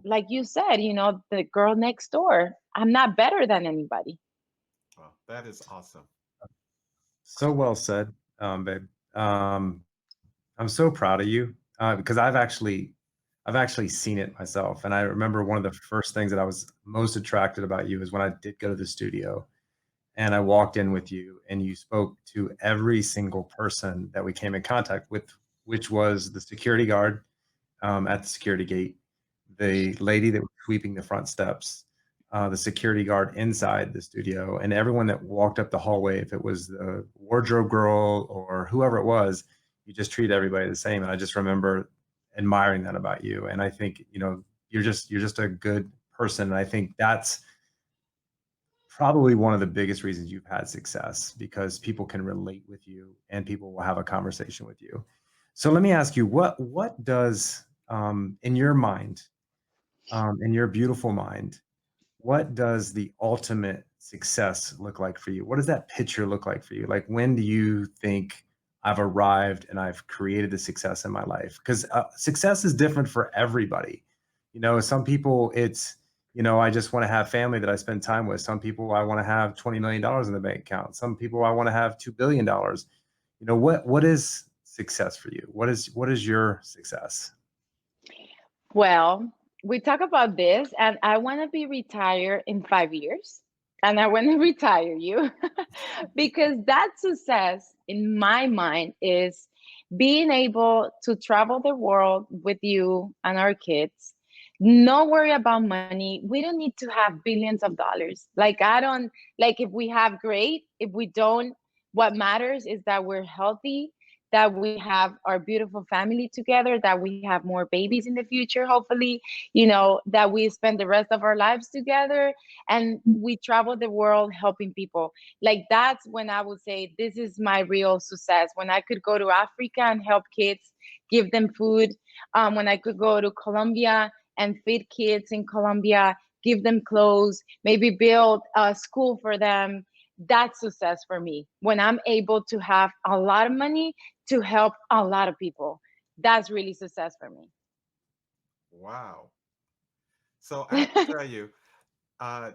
like you said, the girl next door. I'm not better than anybody. Well, that is awesome. So well said, babe. I'm so proud of you because I've actually seen it myself, and I remember one of the first things that I was most attracted about you is when I did go to the studio, and I walked in with you, and you spoke to every single person that we came in contact with, which was the security guard at the security gate, the lady that was sweeping the front steps, the security guard inside the studio, and everyone that walked up the hallway. If it was the wardrobe girl or whoever it was, you just treat everybody the same. And I just remember admiring that about you. And I think you're just a good person. And I think that's probably one of the biggest reasons you've had success because people can relate with you and people will have a conversation with you. So let me ask you, what does in your mind, in your beautiful mind, what does the ultimate success look like for you? What does that picture look like for you? Like, when do you think I've arrived and I've created the success in my life? Because success is different for everybody. Some people I just want to have family that I spend time with. Some people I want to have $20 million in the bank account. Some people I want to have $2 billion. What is success for you? What is your success? Well, we talk about this, and I want to be retired in 5 years, and I want to retire you because that success, in my mind, is being able to travel the world with you and our kids. No worry about money. We don't need to have billions of dollars. Like, I don't like if we have great, if we don't, what matters is that we're healthy, that we have our beautiful family together, that we have more babies in the future, hopefully, that we spend the rest of our lives together and we travel the world helping people. Like, that's when I would say this is my real success. When I could go to Africa and help kids, give them food, when I could go to Colombia and feed kids in Colombia, give them clothes, maybe build a school for them. That's success for me. When I'm able to have a lot of money to help a lot of people. That's really success for me. Wow. So I have to tell you, uh,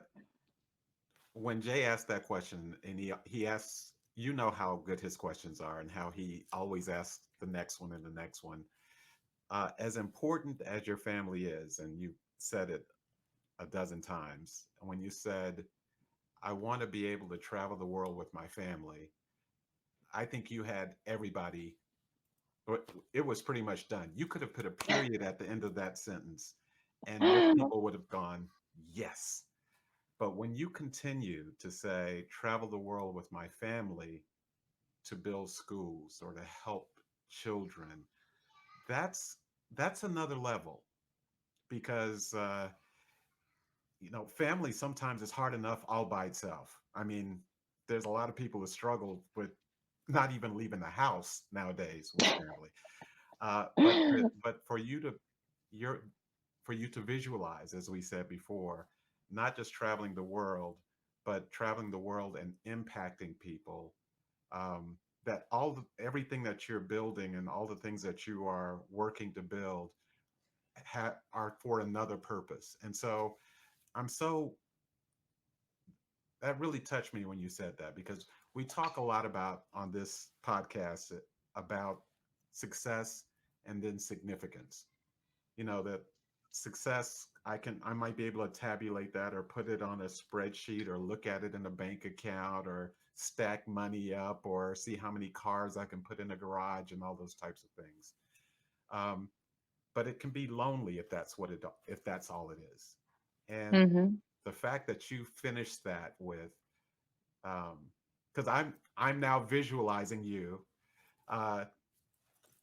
when Jay asked that question, and he asks, you know how good his questions are, and how he always asks the next one and the next one. As important as your family is, and you said it a dozen times, when you said, "I want to be able to travel the world with my family," I think you had everybody. It was pretty much done. You could have put a period at the end of that sentence, and most people would have gone, "Yes." But when you continue to say, travel the world with my family to build schools or to help children, that's that's another level because family sometimes is hard enough all by itself. I mean, there's a lot of people who struggle with not even leaving the house nowadays with family. But your for you to visualize, as we said before, not just traveling the world, but traveling the world and impacting people. That everything that you're building and all the things that you are working to build are for another purpose. And so I'm so that really touched me when you said that because we talk a lot about on this podcast about success and then significance. That success, I might be able to tabulate that or put it on a spreadsheet or look at it in a bank account or stack money up or see how many cars I can put in a garage and all those types of things. Um, but it can be lonely if that's all it is. And Hmm. the fact that you finished that with because I'm now visualizing you uh,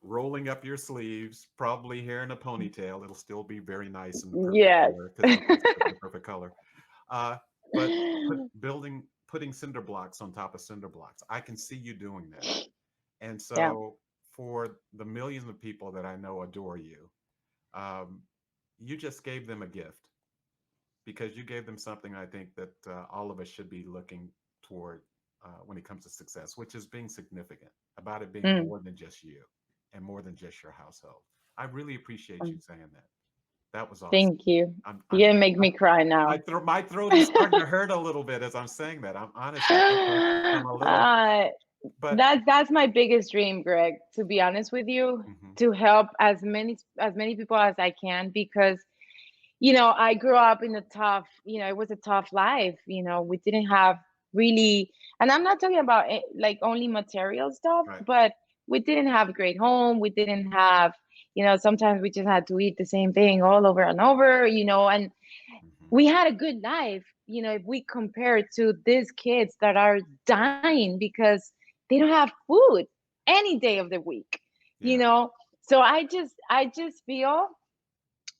rolling up your sleeves, probably hair in a ponytail. It'll still be very nice and the perfect Yes. color because you just put the perfect color. Uh, but putting cinder blocks on top of cinder blocks. I can see you doing that. And Yeah. so for the millions of people that I know adore you, um, you just gave them a gift because you gave them something I think that all of us should be looking toward when it comes to success, which is being significant, about it being Mm, more than just you and more than just your household. I really appreciate you mm. saying that. That was awesome. Thank you. I'm, I'm, You're gonna make I, me cry now. my throat is starting to hurt a little bit as I'm saying that. I'm honestly, I'm a little, uh, but that's my biggest dream, Greg, to be honest with you, mhm, to help as many people as I can, because I grew up in a tough, it was a tough life. We didn't have really, and I'm not talking about like only material stuff, right. but we didn't have a great home. We didn't have, sometimes we just had to eat the same thing all over and over, and Hmm. we had a good life, if we compare it to these kids that are dying because they don't have food any day of the week, you Yeah. know. So I just feel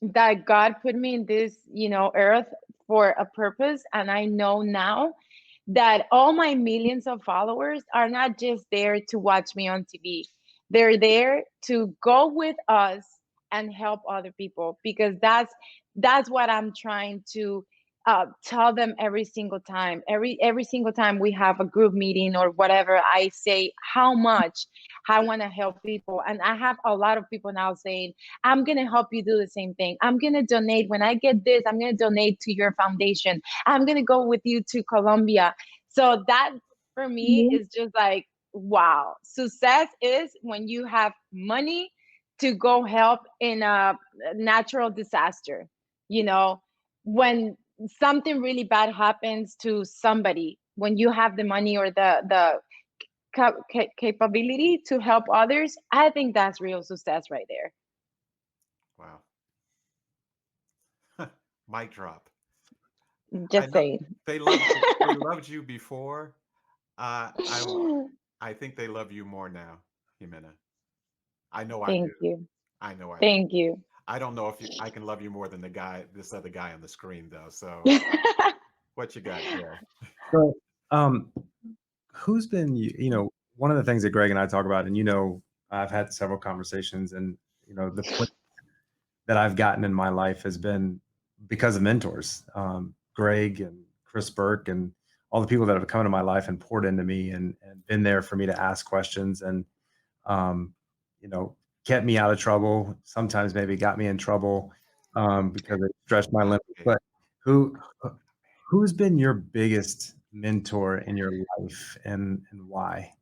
that God put me in this, earth for a purpose. And I know now that all my millions of followers are not just there to watch me on TV. They're there to go with us and help other people, because that's what I'm trying to tell them every single time. Every single time we have a group meeting or whatever, I say how much I want to help people, and I have a lot of people now saying, I'm gonna help you do the same thing. I'm gonna donate when I get this. I'm gonna donate to your foundation. I'm gonna go with you to Colombia. So that for me is just like, wow. Success is when you have money to go help in a natural disaster. You know, when something really bad happens to somebody, when you have the money or the capability to help others, I think that's real success right there. Wow. Mic drop. I Just know saying. they loved you. They loved you before. I I think they love you more now, Jimena. I know I do. Thank you. I know I do. Thank you. I don't know if I can love you more than this other guy on the screen, though. So, what you got, Greg? So, um, who's been, one of the things that Greg and I talk about, and I've had several conversations, and the point that I've gotten in my life has been because of mentors, Greg and Chris Burke, and all the people that have come into my life and poured into me, and been there for me to ask questions, and um, you know, kept me out of trouble. Sometimes maybe got me in trouble because it stretched my limits. But who who's been your biggest mentor in your life, and why?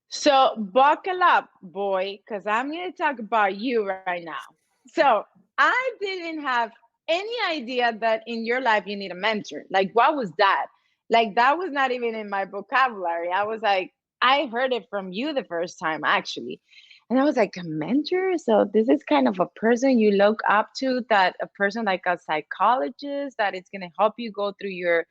So buckle up, boy, because I'm going to talk about you right now. So I didn't have any idea that in your life you need a mentor. Like, what was that? Like, that was not even in my vocabulary. I was like, I heard it from you the first time, actually. And I was like, a mentor? So this is kind of a person you look up to, that a person like a psychologist that is going to help you go through your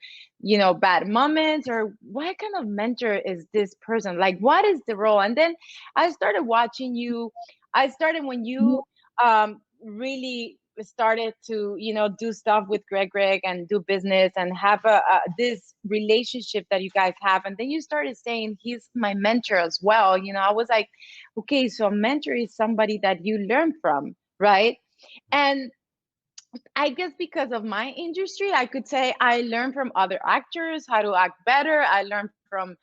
bad moments, or what kind of mentor is this person? Like, what is the role? And then I started watching you. I started when you really started to do stuff with Greg and do business and have this relationship that you guys have. And then you started saying he's my mentor as well. I was like, okay, so a mentor is somebody that you learn from, right? And I guess because of my industry, I could say I learned from other actors how to act better. I learned from,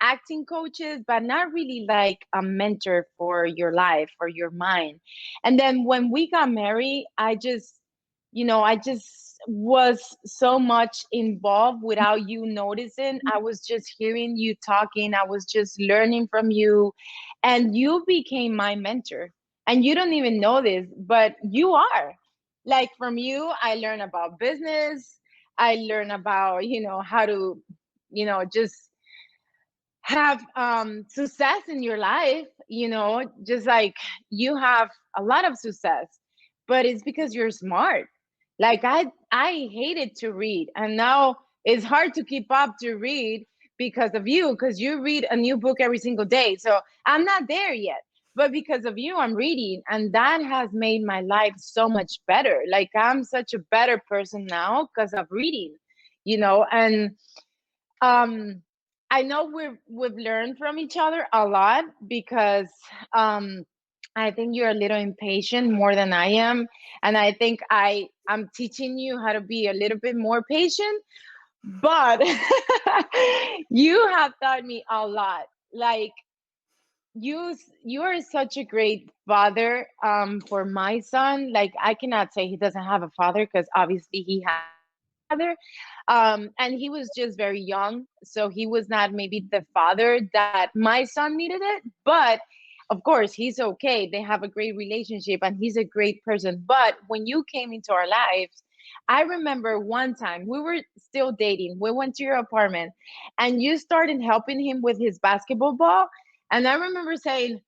acting coaches, but not really like a mentor for your life or your mind. And then when we got married, I just was so much involved without you noticing. I was just hearing you talking. I was just learning from you, and you became my mentor. And you don't even know this, but you are. Like, from you, I learned about business. I learned about how to just have success in your life. Just like, you have a lot of success, but it's because you're smart. Like, I hated to read, and now it's hard to keep up to read because of you, because you read a new book every single day. So I'm not there yet, but because of you, I'm reading, and that has made my life so much better. Like, I'm such a better person now because of reading. And um I know we've learned from each other a lot, because um I think you're a little impatient more than I am, and I think I'm teaching you how to be a little bit more patient. But you have taught me a lot. Like you are such a great father for my son. Like I cannot say he doesn't have a father because obviously he has a father. And he was just very young, so he was not maybe the father that my son needed it. But of course, he's okay. They have a great relationship and he's a great person. But when you came into our lives, I remember one time we were still dating. We went to your apartment and you started helping him with his basketball ball. And I remember saying,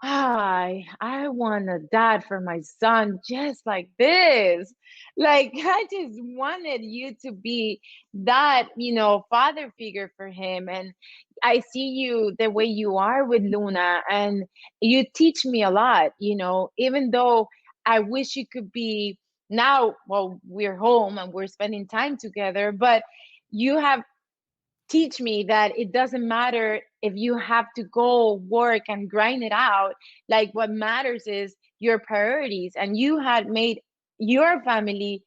I want a dad for my son just like this. Like, I just wanted you to be that, father figure for him. And I see you the way you are with Luna, and you teach me a lot, even though I wish you could be now, well, we're home and we're spending time together, but you have teach me that it doesn't matter if you have to go work and grind it out. Like what matters is your priorities, and you had made your family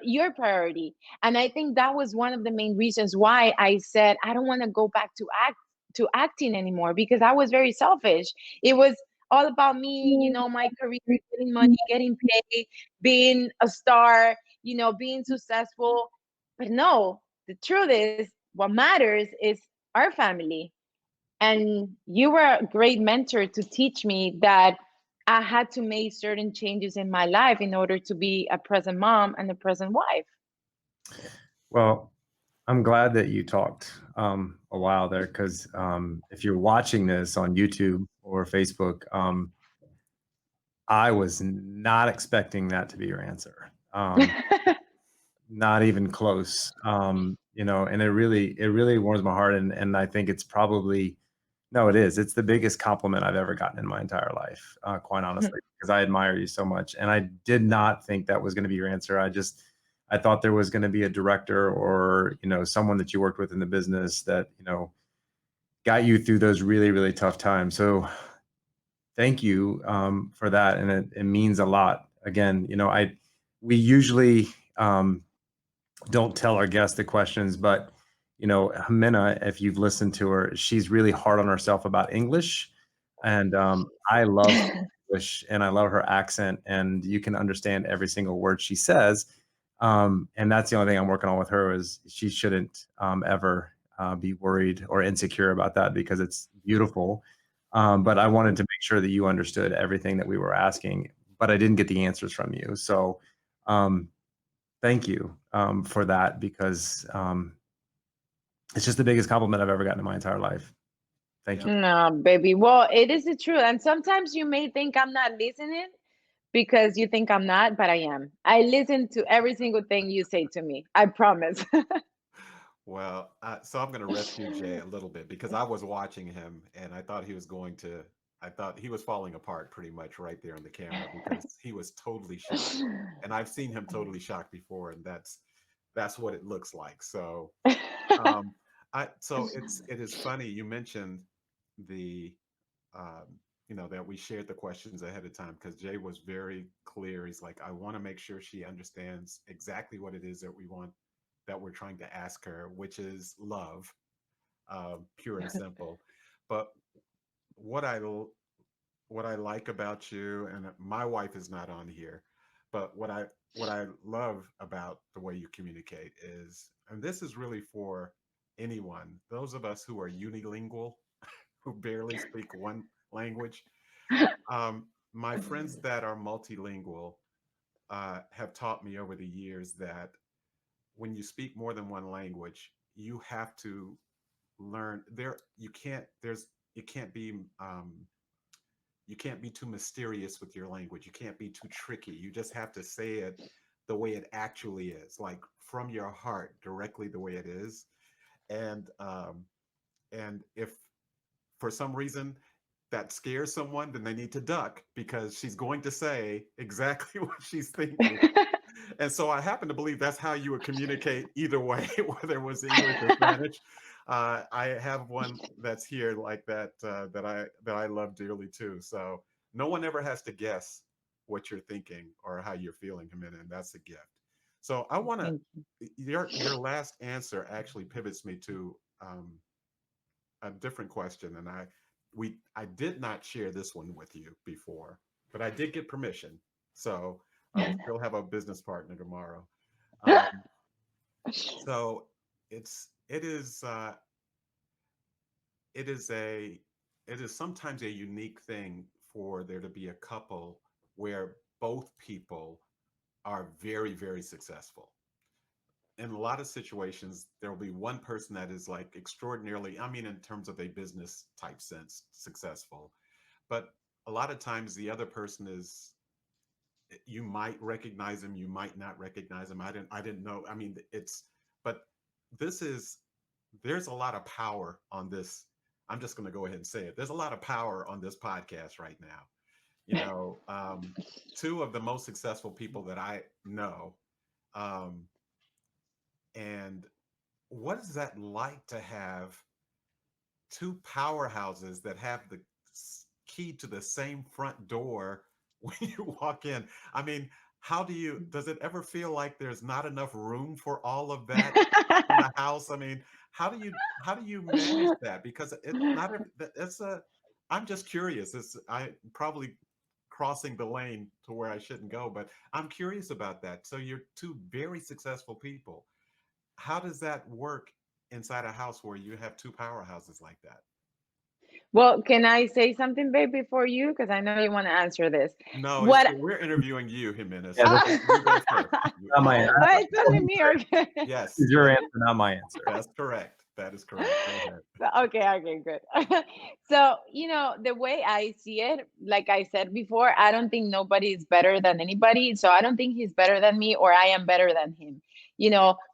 your priority. And I think that was one of the main reasons why I said I don't want to go back to acting anymore, because I was very selfish. It was all about me, my career, getting money, getting paid, being a star, being successful. But no, the truth is, what matters is our family. And you were a great mentor to teach me that I had to make certain changes in my life in order to be a present mom and a present wife. Well, I'm glad that you talked a while there, because if you're watching this on YouTube or Facebook, I was not expecting that to be your answer. Not even close. And it really warms my heart, and I think it's probably no, it is. It's the biggest compliment I've ever gotten in my entire life, quite honestly, because I admire you so much, and I did not think that was going to be your answer. I thought there was going to be a director or someone that you worked with in the business that got you through those really really tough times. So thank you for that, and it means a lot. Again, we usually don't tell our guests the questions, but Ximena, if you've listened to her, she's really hard on herself about English, and I love English and I love her accent, and you can understand every single word she says. And that's the only thing I'm working on with her, is she shouldn't ever be worried or insecure about that, because it's beautiful. But I wanted to make sure that you understood everything that we were asking, but I didn't get the answers from you. So thank you for that, because it's just the biggest compliment I've ever gotten in my entire life. Thank you. No, baby. Well, it is the truth. And sometimes you may think I'm not listening because you think I'm not, but I am. I listen to every single thing you say to me. I promise. Well, so I'm going to rescue Jay a little bit because I was watching him and I thought he was falling apart pretty much right there on the camera because he was totally shocked. And I've seen him totally shocked before, and that's what it looks like. So, um, it is funny you mentioned the that we shared the questions ahead of time because Jay was very clear. He's like, I want to make sure she understands exactly what it is that we're trying to ask her, which is love, pure and simple. But what I like about you, and my wife is not on here, but what I love about the way you communicate is, and this is really for anyone, those of us who are unilingual, who barely speak one language. My friends that are multilingual have taught me over the years that when you speak more than one language, you have to learn there. You can't be you can't be too mysterious with your language. You can't be too tricky. You just have to say it the way it actually is, like from your heart, directly the way it is. And if for some reason that scares someone, then they need to duck because she's going to say exactly what she's thinking. And so I happen to believe that's how you would communicate either way, whether it was English or Spanish. I have one that's here like that that I love dearly too. So no one ever has to guess what you're thinking or how you're feeling, Jimena, and that's a gift. So I want to Thank you. your last answer actually pivots me to a different question, and I did not share this one with you before, but I did get permission, so I will still have a business partner tomorrow. Um, so it's it is a it is sometimes a unique thing for there to be a couple where both people are very, very successful. In a lot of situations, there will be one person that is like extraordinarily, I mean, in terms of a business type sense, successful. But a lot of times the other person is, you might recognize him, you might not recognize him. I didn't know. I mean, but this is, there's a lot of power on this. I'm just going to go ahead and say it. There's a lot of power on this podcast right now. You know, two of the most successful people that I know. Um, and what is that like to have two powerhouses that have the key to the same front door when you walk in? I mean, how does it ever feel like there's not enough room for all of that in the house? I mean, how do you manage that? Because it's not it's a I'm just curious. I probably crossing the lane to where I shouldn't go, but I'm curious about that. So you're two very successful people. How does that work inside a house where you have two powerhouses like that? Well, can I say something, babe, before you? Because I know you want to answer this. No, What? we're interviewing you, Jimenez. Yeah, So this Oh, you go first. not my answer. oh, it's only me. Okay. This Yes, is your answer, not my answer. that's correct. That is correct. Go ahead. Okay, okay, good. So, the way I see it, like I said before, I don't think nobody is better than anybody. So I don't think he's better than me or I am better than him.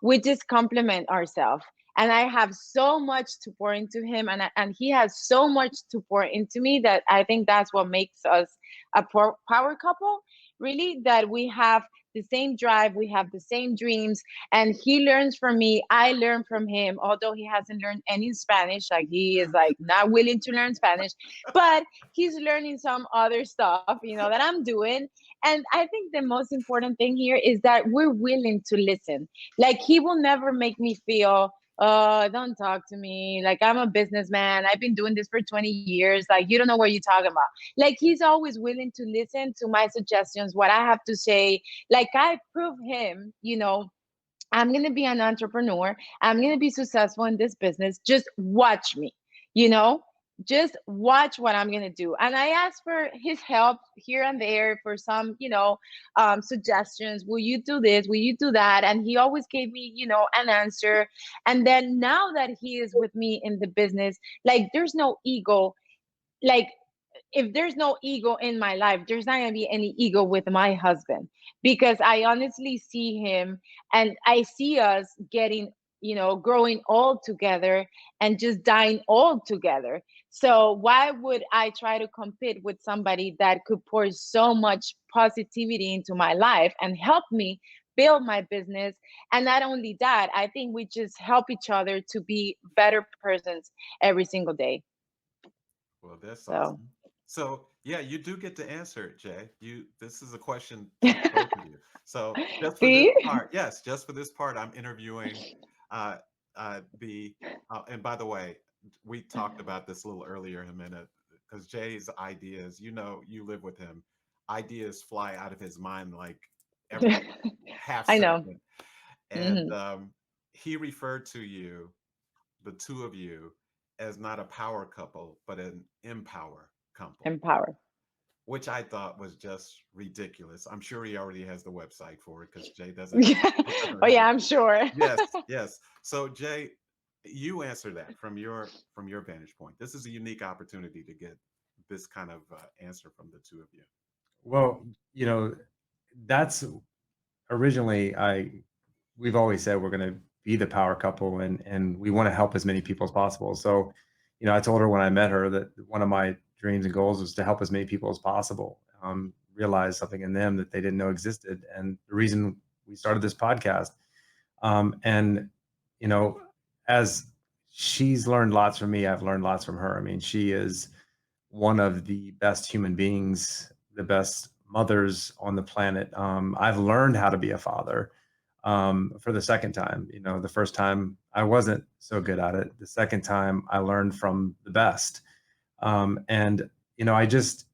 We just complement ourselves. And I have so much to pour into him, and he has so much to pour into me, that I think that's what makes us a power couple, really, that we have the same drive, we have the same dreams, and he learns from me, I learn from him, although he hasn't learned any Spanish. Like, he is like not willing to learn Spanish, but he's learning some other stuff, that I'm doing. And I think the most important thing here is that we're willing to listen. Like, he will never make me feel, oh, don't talk to me, like I'm a businessman, I've been doing this for 20 years, like you don't know what you're talking about. Like, he's always willing to listen to my suggestions, what I have to say. Like, I prove him, I'm going to be an entrepreneur. I'm going to be successful in this business. Just watch me, you know, just watch what I'm going to do. And I asked for his help here and there for some, suggestions. Will you do this? Will you do that? And he always gave me, an answer. And then now that he is with me in the business, like, there's no ego. Like, if there's no ego in my life, there's not gonna be any ego with my husband, because I honestly see him, and I see us getting, growing all together and just dying all together. So why would I try to compete with somebody that could pour so much positivity into my life and help me build my business? And not only that, I think we just help each other to be better persons every single day. Well, that's So awesome. So yeah, you do get to answer it, Jay. This is a question to both of you. So just for this see. part, yes, just for this part, I'm interviewing uh the and by the way, we talked about this a little earlier, Jimena, because Jay's ideas, you live with him, ideas fly out of his mind like every half I know. second. And Hmm. he referred to you, the two of you, as not a power couple, but an empower couple, Empower. which I thought was just ridiculous. I'm sure he already has the website for it because Jay doesn't. He Oh doesn't yeah, have. I'm sure. Yes, yes. So Jay, you answer that from your vantage point. This is a unique opportunity to get this kind of answer from the two of you. Well, that's originally we've always said we're going to be the power couple, and we want to help as many people as possible. So, I told her when I met her that one of my dreams and goals was to help as many people as possible, realize something in them that they didn't know existed. And the reason we started this podcast, and you know, as she's learned lots from me, I've learned lots from her. I mean, she is one of the best human beings, the best mothers on the planet. I've learned how to be a father. for the second time. You know, the first time I wasn't so good at it. The second time I learned from the best. And you know, I just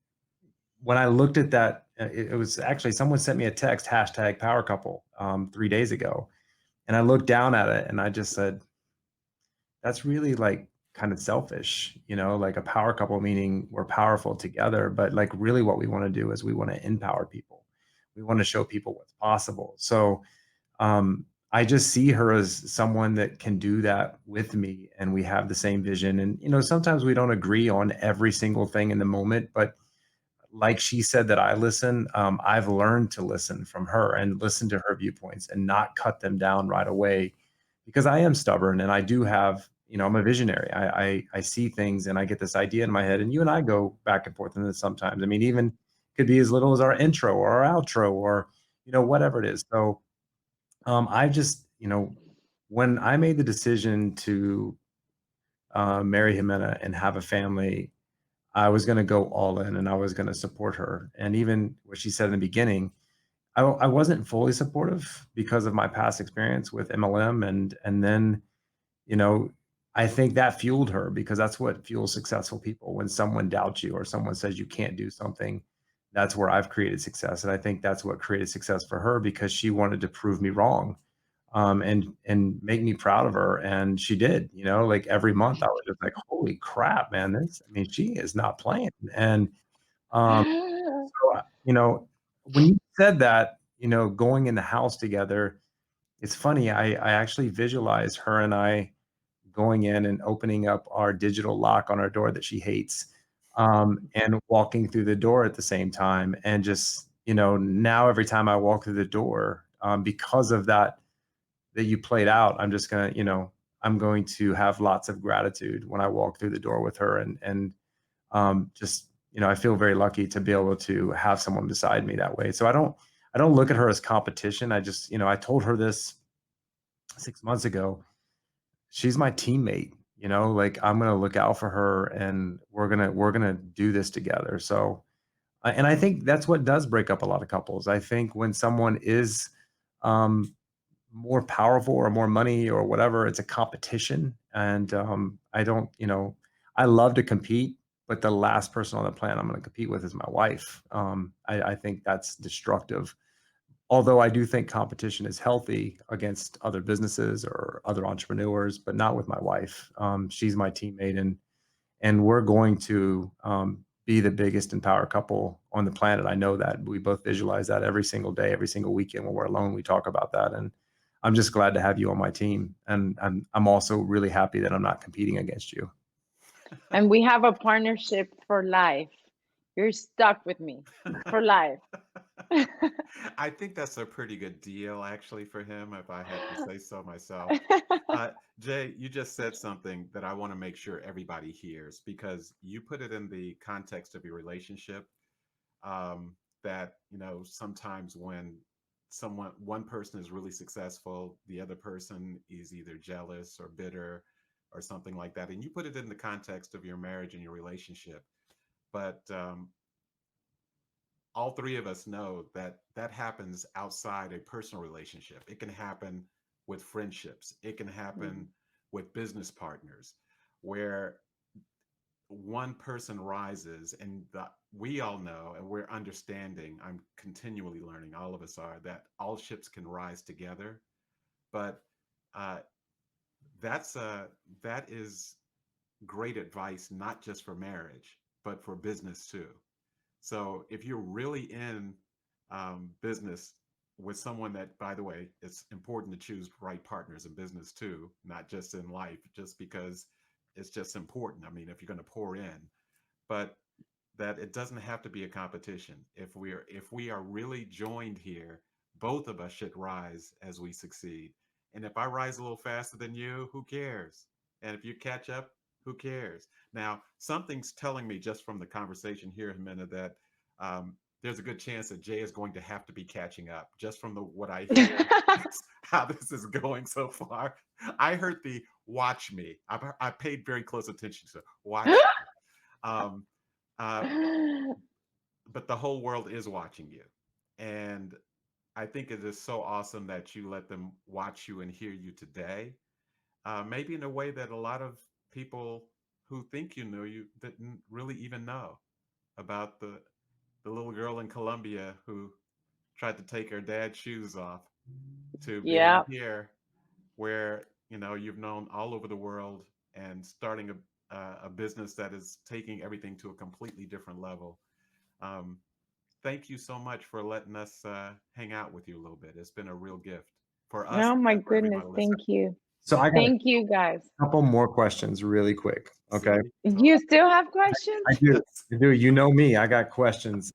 when I looked at that, it was actually someone sent me a text hashtag power couple 3 days ago, and I looked down at it and I just said, that's really like kind of selfish, you know, like a power couple, meaning we're powerful together, but like really what we want to do is we want to empower people. We want to show people what's possible. So I just see her as someone that can do that with me, and we have the same vision. And you know, sometimes we don't agree on every single thing in the moment, but like she said that I listen, I've learned to listen from her and listen to her viewpoints and not cut them down right away, because I am stubborn and I do have, you know, I'm a visionary. I see things and I get this idea in my head, and you and I go back and forth on this sometimes. I mean, even could be as little as our intro or our outro or, you know, whatever it is. So I just, you know, when I made the decision to marry Jimena and have a family, I was going to go all in and I was going to support her. And even what she said in the beginning, I wasn't fully supportive because of my past experience with MLM, and then, you know, I think that fueled her, because that's what fuels successful people. When someone doubts you or someone says you can't do something, that's where I've created success. And I think that's what created success for her, because she wanted to prove me wrong, and make me proud of her. And she did, you know, like every month I was just like, holy crap, man, this, I mean, she is not playing. And um, so, you know, when you said that, you know, going in the house together, it's funny. I actually visualize her and I going in and opening up our digital lock on our door that she hates, and walking through the door at the same time. And just, you know, now every time I walk through the door, because of that you played out, I'm just gonna, you know, I'm going to have lots of gratitude when I walk through the door with her, and just, you know, I feel very lucky to be able to have someone beside me that way. So I don't look at her as competition. I just, you know, I told her this 6 months ago. She's my teammate. You know, like I'm gonna look out for her, and we're gonna do this together. So, and I think that's what does break up a lot of couples. I think when someone is um, more powerful or more money or whatever, it's a competition. And I don't, you know, I love to compete, but the last person on the planet I'm going to compete with is my wife. I think that's destructive. Although I do think competition is healthy against other businesses or other entrepreneurs, but not with my wife. She's my teammate, and we're going to be the biggest and power couple on the planet. I know that. We both visualize that every single day, every single weekend when we're alone. We talk about that, and I'm just glad to have you on my team. And I'm also really happy that I'm not competing against you. And we have a partnership for life. You're stuck with me for life. I think that's a pretty good deal, actually, for him, if I had to say so myself. Jay, you just said something that I want to make sure everybody hears, because you put it in the context of your relationship. That, you know, sometimes when one person is really successful, the other person is either jealous or bitter or something like that. And you put it in the context of your marriage and your relationship. But all three of us know that that happens outside a personal relationship. It can happen with friendships, it can happen with business partners, where one person rises, and we all know, and we're understanding, I'm continually learning, all of us are, that all ships can rise together. But uh, that is great advice, not just for marriage, but for business too. So if you're really in business with someone that, by the way, it's important to choose right partners in business too, not just in life, just because it's just important. I mean, if you're going to pour in, but that it doesn't have to be a competition. If we are really joined here, both of us should rise as we succeed. And if I rise a little faster than you, who cares? And if you catch up, who cares? Now, something's telling me just from the conversation here, Jimena, that there's a good chance that Jay is going to have to be catching up, just from what I hear, how this is going so far. I heard the watch me. I paid very close attention to watch me. Um, uh, but the whole world is watching you. And I think it is so awesome that you let them watch you and hear you today. Maybe in a way that a lot of people who think you knew you didn't really even know about the little girl in Colombia who tried to take her dad's shoes off to being Yeah. here where you've known all over the world and starting a business that is taking everything to a completely different level. Um, Thank you so much for letting us hang out with you a little bit. It's been a real gift for us Oh my and for goodness. everybody listening. Thank you. So I got a Thank you guys. couple more questions really quick. Okay. See, You still have I questions? do. yes. I do. You know me. I got questions.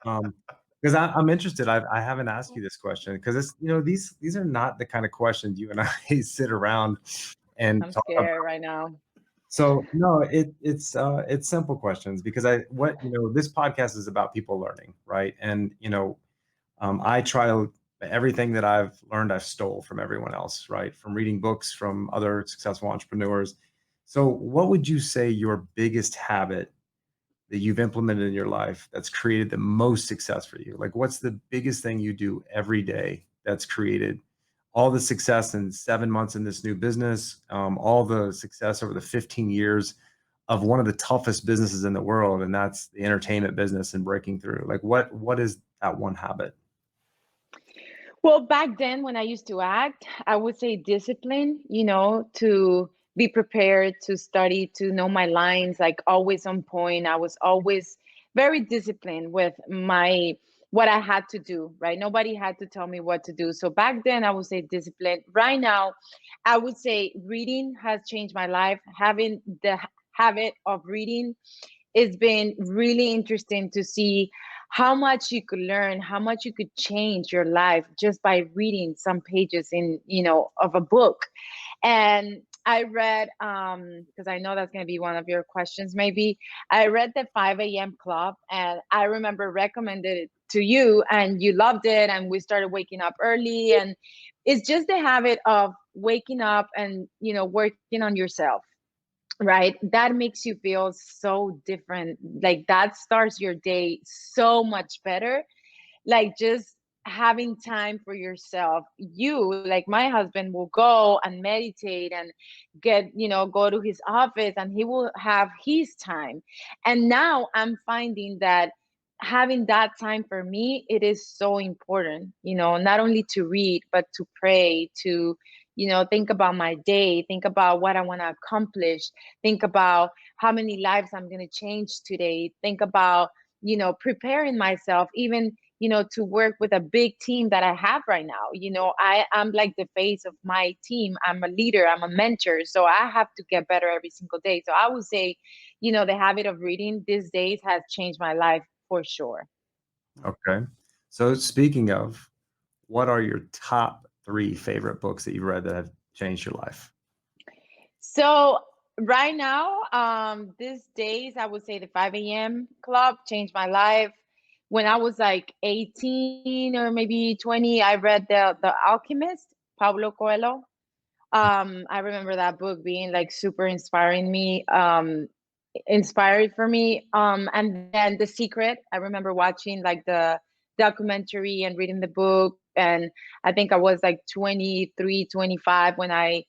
Because I'm interested. I haven't asked you this question because it's these are not the kind of questions you and I sit around and I'm talk about. scared right now. So no, it's simple questions because this podcast is about people learning, right? And I try to everything that I've learned I've stole from everyone else, right? From reading books from other successful entrepreneurs. So what would you say your biggest habit that you've implemented in your life that's created the most success for you? Like, what's the biggest thing you do every day that's created all the success in 7 months in this new business, all the success over the 15 years of one of the toughest businesses in the world, and that's the entertainment business and breaking through? Like, what is that one habit? Well, back then when I used to act, I would say discipline, to be prepared, to study, to know my lines, like always on point. I was always very disciplined with my what I had to do, right? Nobody had to tell me what to do. So back then I would say discipline. Right now, I would say reading has changed my life. Having the habit of reading, it's been really interesting to see how much you could learn, how much you could change your life just by reading some pages of a book. And I read, because I know that's going to be one of your questions, maybe. I read the 5 a.m. Club, and I remember recommended it to you, and you loved it. And we started waking up early. And it's just the habit of waking up and, working on yourself, right? That makes you feel so different. Like that starts your day so much better. Like just having time for yourself. You, like my husband, will go and meditate and go to his office, and he will have his time. And now I'm finding that having that time for me, it is so important, not only to read, but to pray, to think about my day, think about what I want to accomplish, think about how many lives I'm going to change today, think about preparing myself, even to work with a big team that I have right now. I'm like the face of my team. I'm a leader, I'm a mentor. So I have to get better every single day. So I would say, the habit of reading these days has changed my life for sure. Okay. So speaking of, what are your top three favorite books that you've read that have changed your life? So right now, these days, I would say the 5 a.m. Club changed my life. When I was like 18 or maybe 20, I read the Alchemist, Pablo Coelho. I remember that book being like super inspired for me. And then The Secret, I remember watching like the documentary and reading the book. And I think I was like 23, 25 when I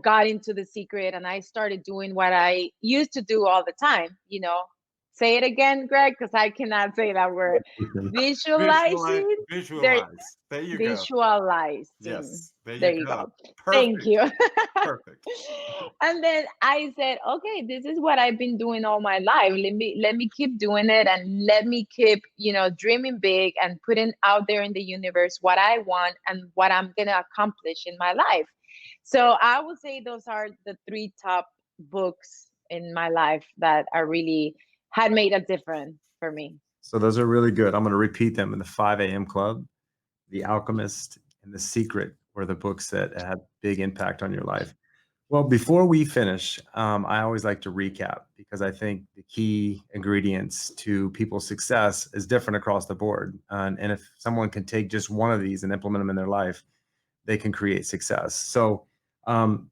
got into The Secret, and I started doing what I used to do all the time. Say it again, Greg, because I cannot say that word. Visualize, Visualizing. There, visualize. There you go. visualizing. Yes, there you There you go. go. Thank Perfect. you. Perfect. And then I said, okay, this is what I've been doing all my life. Let me keep doing it, and let me keep, dreaming big and putting out there in the universe what I want and what I'm gonna accomplish in my life. So I would say those are the three top books in my life that are really had made a difference for me. So those are really good. I'm going to repeat them. In the 5 a.m. Club, The Alchemist, and The Secret were the books that had big impact on your life. Well, before we finish, I always like to recap because I think the key ingredients to people's success is different across the board. And if someone can take just one of these and implement them in their life, they can create success. So um,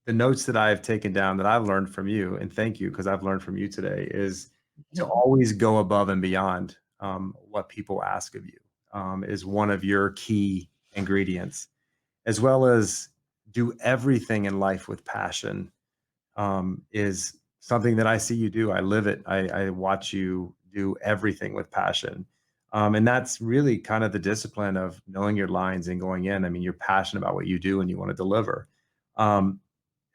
the notes that I've taken down that I've learned from you, and thank you because I've learned from you today, is to always go above and beyond what people ask of you. is one of your key ingredients, as well as do everything in life with passion, is something that I see you do. I live it. I watch you do everything with passion. And that's really kind of the discipline of knowing your lines and going in. I mean, you're passionate about what you do and you want to deliver. Um,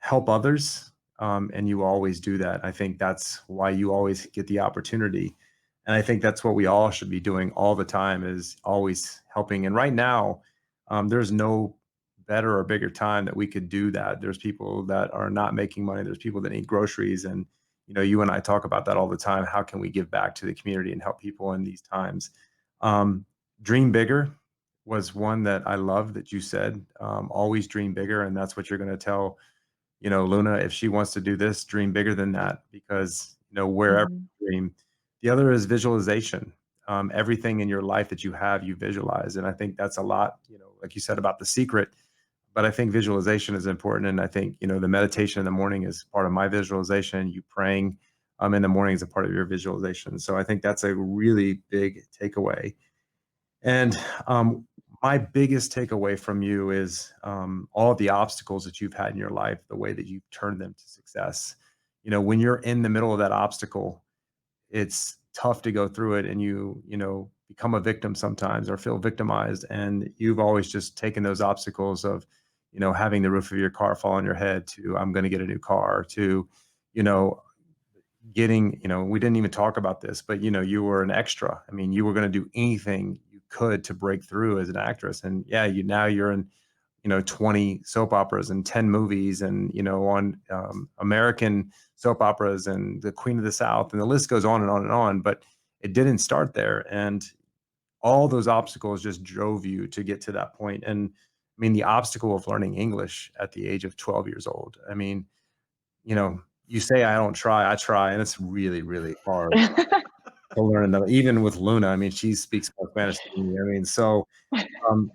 Help others, and you always do that. I think that's why you always get the opportunity, and I think that's what we all should be doing all the time, is always helping. And right now, there's no better or bigger time that we could do that. There's people that are not making money. There's people that need groceries, and you and I talk about that all the time. How can we give back to the community and help people in these times? Um, Dream bigger was one that I love that you said. Always dream bigger, and that's what you're going to tell Luna, if she wants to do this, dream bigger than that, because, wherever Mhm. you dream. The other is visualization. Everything in your life that you have, you visualize. And I think that's a lot, like you said about The Secret, but I think visualization is important. And I think, the meditation in the morning is part of my visualization. You praying in the morning is a part of your visualization. So I think that's a really big takeaway. And my biggest takeaway from you is all of the obstacles that you've had in your life, the way that you've turned them to success. When you're in the middle of that obstacle, it's tough to go through it, and you become a victim sometimes or feel victimized. And you've always just taken those obstacles of, having the roof of your car fall on your head, to I'm going to get a new car, to, you know, getting, we didn't even talk about this, but you were an extra. I mean, you were going to do anything you could to break through as an actress. And yeah, now you're in, 20 soap operas and 10 movies, and on American soap operas and The Queen of the South, and the list goes on and on and on. But it didn't start there, and all those obstacles just drove you to get to that point. And I mean, the obstacle of learning English at the age of 12 years old. I mean, you say I don't try, I try, and it's really, really hard to learn another. Even with Luna, I mean, she speaks more Spanish than me. I mean, so um,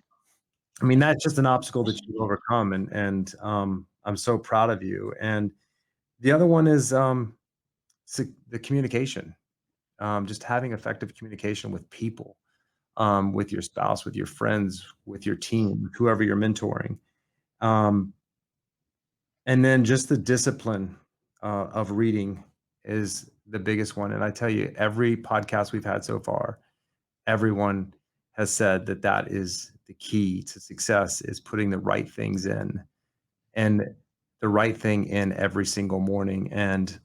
I mean, that's just an obstacle that you've overcome, and I'm so proud of you. And the other one is the communication, just having effective communication with people, with your spouse, with your friends, with your team, with whoever you're mentoring. Um, And then just the discipline of reading is the biggest one. And I tell you, every podcast we've had so far, everyone has said that that is the key to success, is putting the right things in, and the right thing in every single morning. And,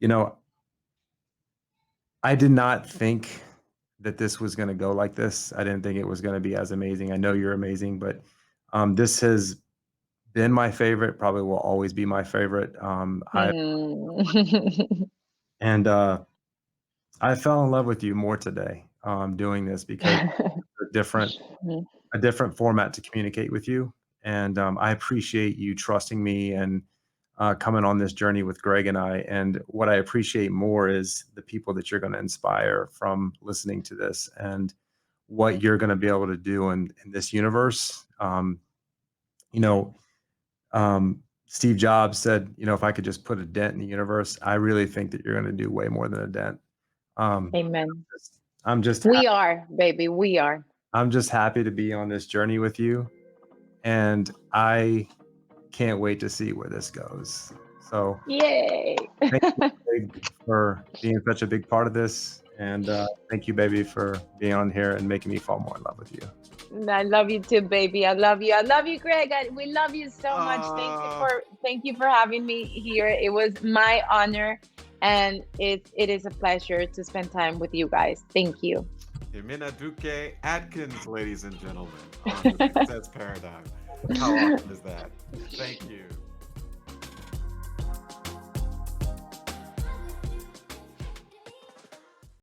you know, I did not think that this was going to go like this. I didn't think it was going to be as amazing. I know you're amazing, but this has been my favorite, probably will always be my favorite. Hmm. And I fell in love with you more today, doing this, because a different a different format to communicate with you. And I appreciate you trusting me and coming on this journey with Greg and I. And what I appreciate more is the people that you're going to inspire from listening to this, and what you're going to be able to do in this universe. You know, Steve Jobs said, if I could just put a dent in the universe, I really think that you're going to do way more than a dent. Um, Amen. I'm just We are, baby. We are. I'm just happy to be on this journey with you, and I can't wait to see where this goes. So Yay. thank you, Greg, for being such a big part of this, and thank you, baby, for being on here and making me fall more in love with you. I love you too, baby. I love you. I love you, Greg. We love you so much. Thank you for having me here. It was my honor, and it is a pleasure to spend time with you guys. Thank you. Ximena Duque Atkins, ladies and gentlemen, on the Success Paradigm. How awesome is that? Thank you.